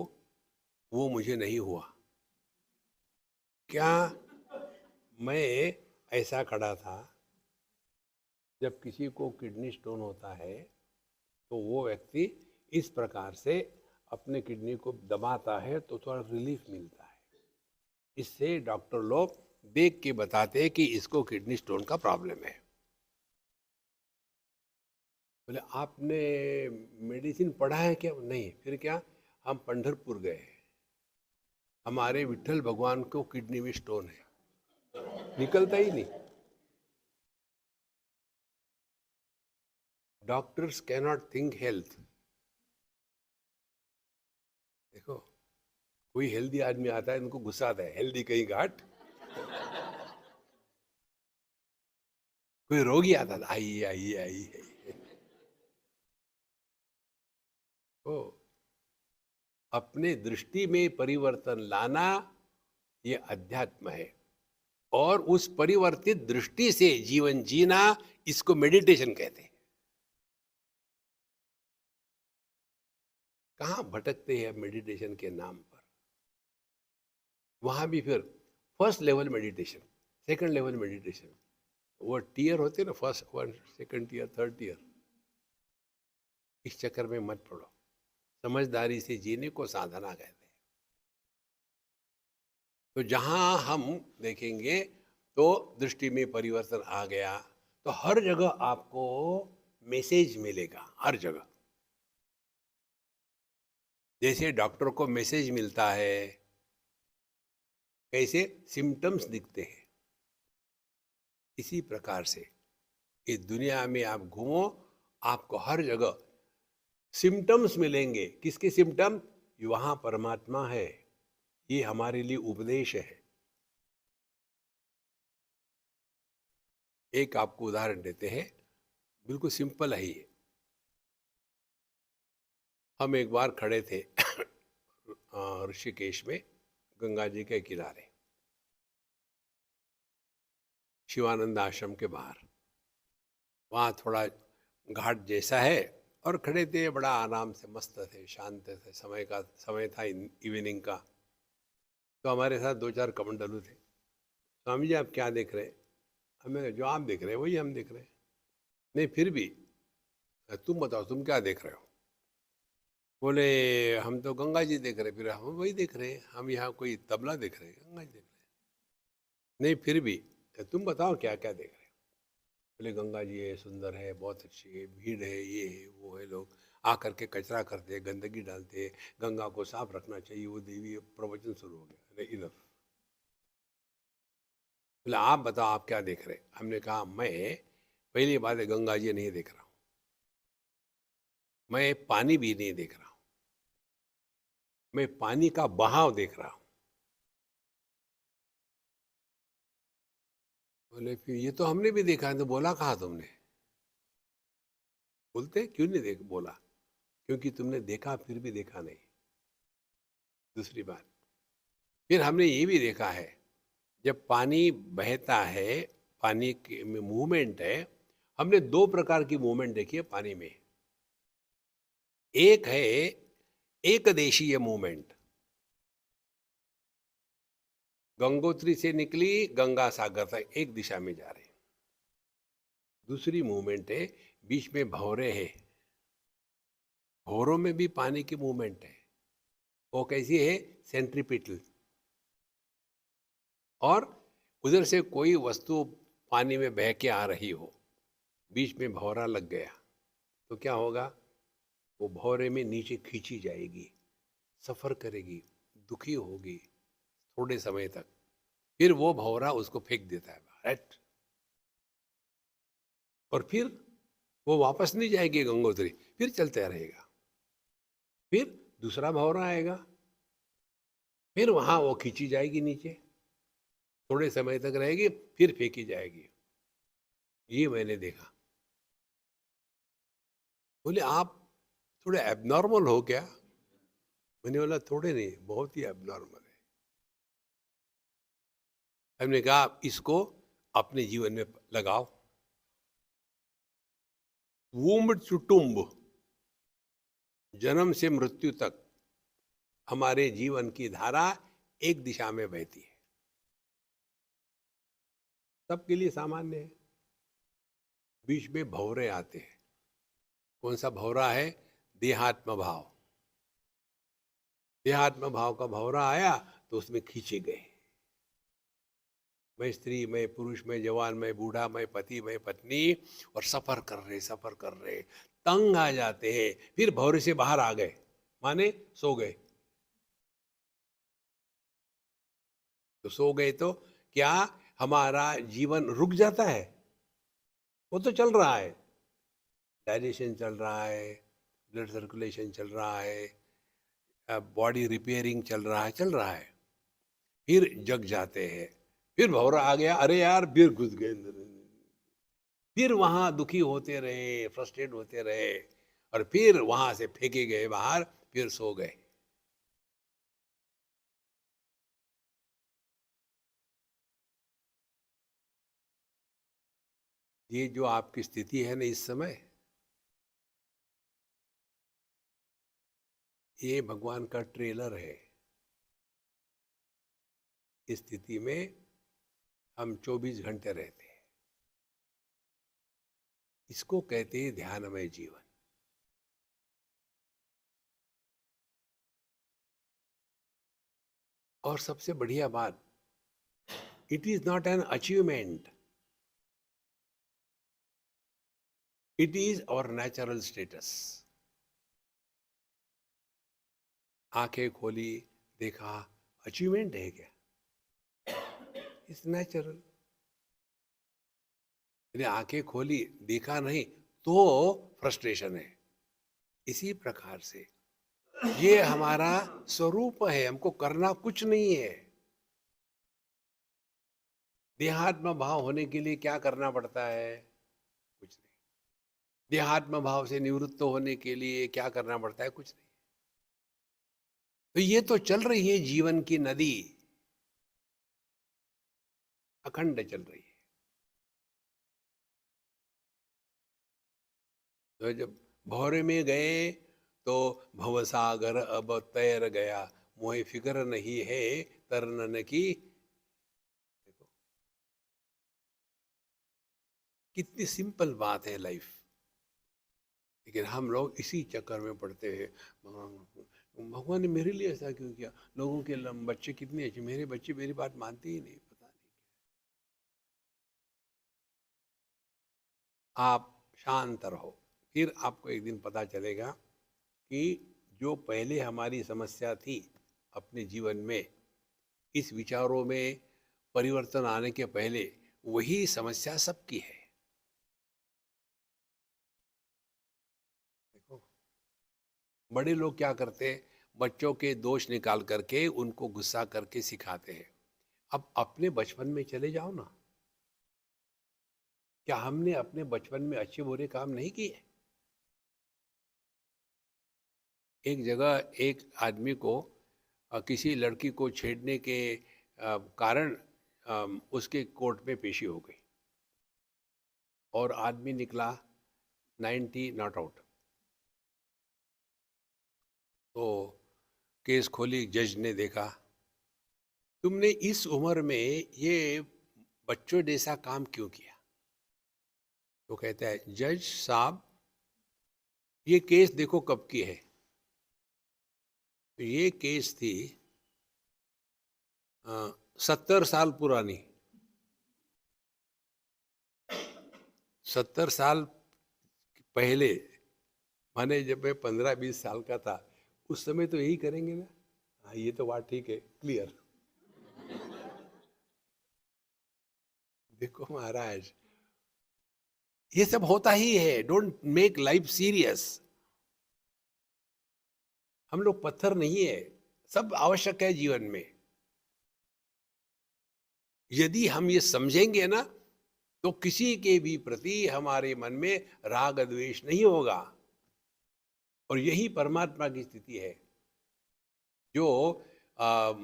वो मुझे नहीं हुआ। क्या? मैं ऐसा खड़ा था, जब किसी को किडनी स्टोन होता है तो वो व्यक्ति इस प्रकार से अपने किडनी को दबाता है तो थोड़ा रिलीफ मिलता है। इससे डॉक्टर लोग देख के बताते हैं कि इसको किडनी स्टोन का प्रॉब्लम है। बोले आपने मेडिसिन पढ़ा है क्या? नहीं। फिर क्या? हम पंढरपुर गए, हमारे विठल भगवान को किडनी में स्टोन है, निकलता ही नहीं। Doctors cannot think health. देखो, कोई हेल्दी आदमी आता है, इनको गुस्सा आता है, हेल्दी कहीं घाट। कोई रोगी आता था, आइए आइए आइए। तो अपने दृष्टि में परिवर्तन लाना, ये अध्यात्म है। और उस परिवर्तित दृष्टि से जीवन जीना, इसको मेडिटेशन कहते हैं। कहाँ भटकते हैं मेडिटेशन के नाम पर? वहां भी फिर first level meditation, second level meditation, वो टीयर होते ना, first one, second tier, third tier. इस चक्कर में मत पड़ो, समझदारी से जीने को साधना कहते हैं। तो जहां हम देखेंगे तो दृष्टि में परिवर्तन आ गया, तो हर जगह आपको मैसेज मिलेगा, हर जगह। जैसे डॉक्टर को मैसेज मिलता है, कैसे सिम्टम्स दिखते हैं, इसी प्रकार से इस दुनिया में आप घूमो, आपको हर जगह सिम्टम्स मिलेंगे। किसके सिम्टम? वहां परमात्मा है, ये हमारे लिए उपदेश है। एक आपको उदाहरण देते हैं, बिल्कुल सिंपल है ये। हम एक बार खड़े थे ऋषिकेश में, गंगा जी के किनारे, शिवानंद आश्रम के बाहर। वहाँ थोड़ा घाट जैसा है, और खड़े थे, बड़ा आराम से, मस्त थे, शांत थे। समय था इवनिंग का। तो हमारे साथ 2 4 कमंडलू थे। स्वामी जी आप क्या देख रहे हैं? हमें जो आप देख रहे हैं वही हम देख रहे हैं। नहीं फिर भी तुम बताओ, तुम क्या देख रहे हो? बोले हम तो गंगा जी देख रहे हैं। फिर हम वही देख रहे हैं, हम यहाँ कोई तबला देख रहे हैं, गंगा जी देख रहे हैं। नहीं फिर भी तुम बताओ क्या क्या देख रहे हो? बोले गंगा जी है, सुंदर है, बहुत अच्छी है, भीड़ है, ये है वो है, लोग आकर के कचरा करते हैं, गंदगी डालते हैं, गंगा को साफ रखना चाहिए। वो देवी प्रवचन शुरू हो गया। अरे इधर, बोले आप बताओ आप क्या देख रहे? हमने कहा मैं, पहली बात है, गंगा जी नहीं देख रहा हूँ, मैं पानी भी नहीं देख रहा हूँ, मैं पानी का बहाव देख रहा हूँ। बोले फिर ये तो हमने भी देखा है। तो बोला कहाँ तुमने? बोलते क्यों नहीं देख बोला? क्योंकि तुमने देखा फिर भी देखा नहीं। दूसरी बात, फिर हमने ये भी देखा है, जब पानी बहता है, पानी में मूवमेंट है। हमने 2 प्रकार की मूवमेंट देखी है पानी में। एक है एक देशीय मूवमेंट, गंगोत्री से निकली, गंगा सागर तक एक दिशा में जा रही। दूसरी मूवमेंट है, बीच में भंवरे है, भंवरों में भी पानी की मूवमेंट है। वो कैसी है? सेंट्रीपिटल। और उधर से कोई वस्तु पानी में बह के आ रही हो, बीच में भंवरा लग गया, तो क्या होगा? वो भंवरे में नीचे खींची जाएगी, सफर करेगी, दुखी होगी थोड़े समय तक, फिर वो भंवरा उसको फेंक देता है बाहर, और फिर वो वापस नहीं जाएगी गंगोत्री, फिर चलता रहेगा, फिर दूसरा भंवरा आएगा, फिर वहां वो खींची जाएगी नीचे, थोड़े समय तक रहेगी, फिर फेंकी जाएगी। ये मैंने देखा। बोले आप थोड़े एबनॉर्मल हो क्या? मैंने बोला थोड़े नहीं, बहुत ही एबनॉर्मल है। हमने कहा इसको अपने जीवन में लगाओ। वूम्ब टू टुम्ब, जन्म से मृत्यु तक हमारे जीवन की धारा एक दिशा में बहती है, सबके लिए सामान्य है। बीच में भंवरे आते हैं। कौन सा भंवरा है? देहात्म भाव। देहात्म भाव का भंवरा आया तो उसमें खींचे गए। मैं स्त्री, मैं पुरुष, मैं जवान, मैं बूढ़ा, मैं पति, मैं पत्नी, और सफर कर रहे, तंग आ जाते हैं, फिर भंवरे से बाहर आ गए, माने सो गए। तो सो गए तो क्या हमारा जीवन रुक जाता है? वो तो चल रहा है, डाइजेशन चल रहा है, ब्लड सर्कुलेशन चल रहा है, बॉडी रिपेयरिंग चल रहा है। फिर जग जाते हैं, फिर भंवरा आ गया, अरे यार फिर घुस गए अंदर, फिर वहां दुखी होते रहे, फ्रस्ट्रेट होते रहे, और फिर वहां से फेंके गए बाहर, फिर सो गए। ये जो आपकी स्थिति है ना इस समय, ये भगवान का ट्रेलर है। इस स्थिति में हम 24 घंटे रहते हैं। इसको कहते हैं ध्यानमय जीवन। और सबसे बढ़िया बात, it is not an achievement, it is और नेचुरल स्टेटस। आंखें खोली, देखा, अचीवमेंट है क्या? It's natural. आंखें खोली, देखा नहीं, तो फ्रस्ट्रेशन है। इसी प्रकार से ये हमारा स्वरूप है, हमको करना कुछ नहीं है। देहात्म भाव होने के लिए क्या करना पड़ता है? कुछ नहीं। देहात्म भाव से निवृत्त होने के लिए क्या करना पड़ता है? कुछ नहीं। तो ये तो चल रही है जीवन की नदी, अखंड चल रही है। तो जब भौरे में गए तो भवसागर अब तैर गया, मोहे फिक्र नहीं है तरनन की। देखो कितनी सिंपल बात है लाइफ, लेकिन हम लोग इसी चक्कर में पड़ते हैं। भगवान ने मेरे लिए ऐसा क्यों किया? लोगों के बच्चे कितने अच्छे, मेरे बच्चे मेरी बात मानते ही नहीं, पता नहीं। आप शांत रहो, फिर आपको एक दिन पता चलेगा कि जो पहले हमारी समस्या थी अपने जीवन में, इस विचारों में परिवर्तन आने के पहले वही समस्या सबकी है। देखो बड़े लोग क्या करते हैं, बच्चों के दोष निकाल करके उनको गुस्सा करके सिखाते हैं। अब अपने बचपन में चले जाओ ना, क्या हमने अपने बचपन में अच्छे बुरे काम नहीं किए? एक जगह एक आदमी को किसी लड़की को छेड़ने के कारण उसके कोर्ट में पेशी हो गई, और आदमी निकला 90 नॉट आउट। तो केस खोली, जज ने देखा, तुमने इस उम्र में ये बच्चों जैसा काम क्यों किया? तो कहता है, जज साहब ये केस देखो कब की है। तो ये केस थी 70 साल पुरानी। 70 साल पहले, माने जब मैं 15-20 साल का था, उस समय तो यही करेंगे ना। हाँ, ये तो बात ठीक है, क्लियर। देखो महाराज, ये सब होता ही है। Don't make life serious. हम लोग पत्थर नहीं है, सब आवश्यक है जीवन में। यदि हम ये समझेंगे ना, तो किसी के भी प्रति हमारे मन में राग द्वेष नहीं होगा। और यही परमात्मा की स्थिति है। जो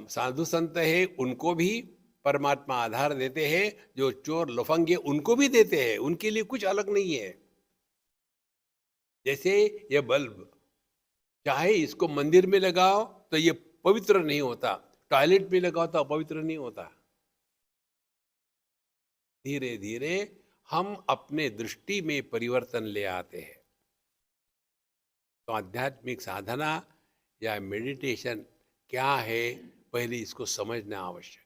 साधु संत है उनको भी परमात्मा आधार देते हैं, जो चोर लफंग है उनको भी देते हैं, उनके लिए कुछ अलग नहीं है। जैसे ये बल्ब, चाहे इसको मंदिर में लगाओ तो ये पवित्र नहीं होता, टॉयलेट में लगाओ तो अपवित्र नहीं होता। धीरे धीरे हम अपने दृष्टि में परिवर्तन ले आते हैं। तो आध्यात्मिक साधना या मेडिटेशन क्या है, पहले इसको समझना आवश्यक है।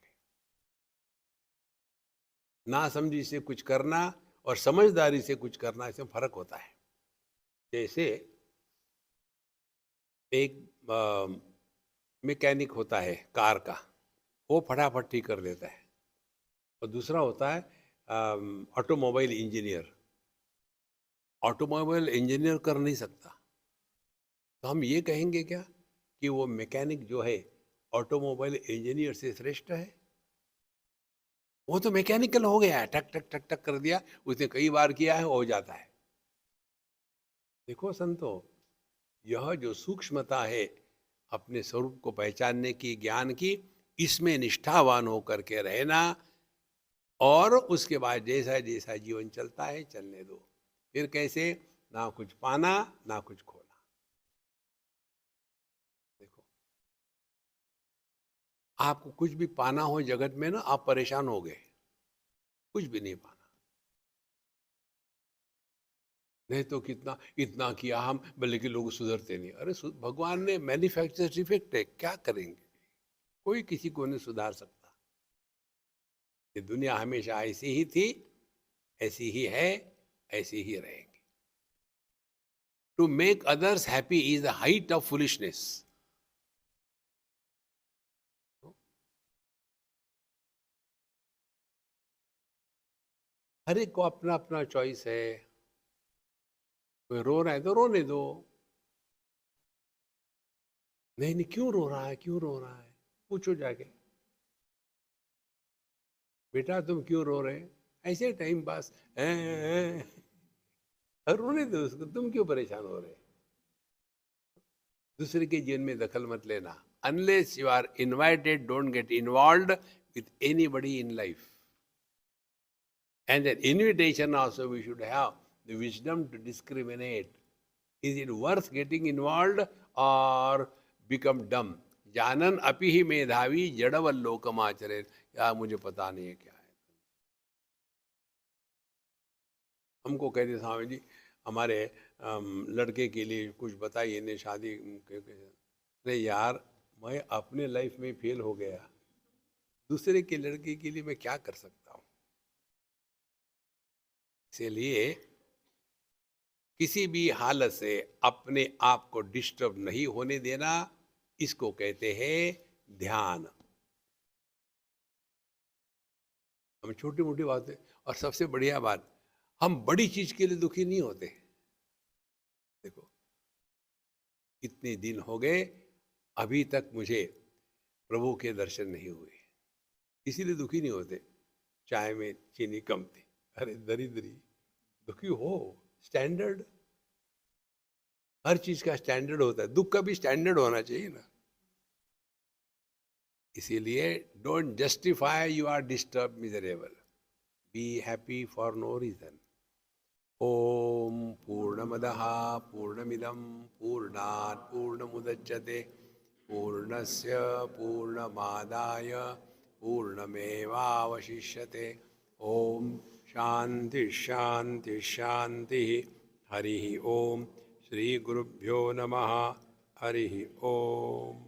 ना समझी से कुछ करना और समझदारी से कुछ करना, इसमें फर्क होता है। जैसे एक मैकेनिक होता है कार का, वो फटाफट ठीक कर देता है। और दूसरा होता है ऑटोमोबाइल इंजीनियर। ऑटोमोबाइल इंजीनियर कर नहीं सकता। तो हम ये कहेंगे क्या कि वो मैकेनिक जो है ऑटोमोबाइल इंजीनियर से श्रेष्ठ है? वो तो मैकेनिकल हो गया है, टक टक टक टक कर दिया, उसने कई बार किया है, हो जाता है। देखो संतो, यह जो सूक्ष्मता है अपने स्वरूप को पहचानने की, ज्ञान की, इसमें निष्ठावान होकर के रहना। और उसके बाद जैसा जैसा जीवन चलता है चलने दो। फिर कैसे? ना कुछ पाना ना कुछ खोना। देखो, आपको कुछ भी पाना हो जगत में ना, आप परेशान हो गए, कुछ भी नहीं पाना। नहीं तो कितना इतना किया हम, बल्कि लोग सुधरते नहीं। अरे भगवान ने मैन्युफैक्चर डिफेक्ट है, क्या करेंगे? कोई किसी को नहीं सुधार सकता। ये दुनिया हमेशा ऐसी ही थी, ऐसी ही है, ऐसी ही रहेगी। To make others happy is the height of foolishness. हर एक को अपना अपना चॉइस है। कोई रो रहा है तो रोने दो। नहीं नहीं, क्यों रो रहा है, क्यों रो रहा है, पूछो जाके, बेटा तुम क्यों रो रहे? ऐसे टाइम पास रोने दो उसको, तुम क्यों परेशान हो रहे? दूसरे के जीवन में दखल मत लेना। Unless you are invited, don't get involved with anybody in life. And an invitation also we should have the wisdom to discriminate. Is it worth getting involved or become dumb? जानन अपि ही मेधावी जड़वल्लोकमाचरे। या मुझे पता नहीं है क्या है। हमको कहते स्वामी जी हमारे लड़के के लिए कुछ बताइए ने, शादी। अरे यार, मैं अपने लाइफ में फेल हो गया, दूसरे के लड़के के लिए मैं क्या कर सकता हूँ? इसीलिए किसी भी हालत से अपने आप को डिस्टर्ब नहीं होने देना, इसको कहते हैं ध्यान। हम छोटी मोटी बातें, और सबसे बढ़िया बात, हम बड़ी चीज के लिए दुखी नहीं होते। देखो, कितने दिन हो गए अभी तक मुझे प्रभु के दर्शन नहीं हुए, इसीलिए दुखी नहीं होते। चाय में चीनी कम थी, अरे दरिद्री, दुखी हो। स्टैंडर्ड, हर चीज का स्टैंडर्ड होता है, दुख का भी स्टैंडर्ड होना चाहिए ना। इसीलिए don't justify you are disturb miserable, be happy for no reason. ओम पूर्णमदः पूर्णमिदं पूर्णात् पूर्णमुदच्यते पूर्णस्य पूर्णमादाय पूर्णमेवावशिष्यते। ओम शांति शांति शांति। हरि ओम। श्री गुरुभ्यो नमः। हरि ओम।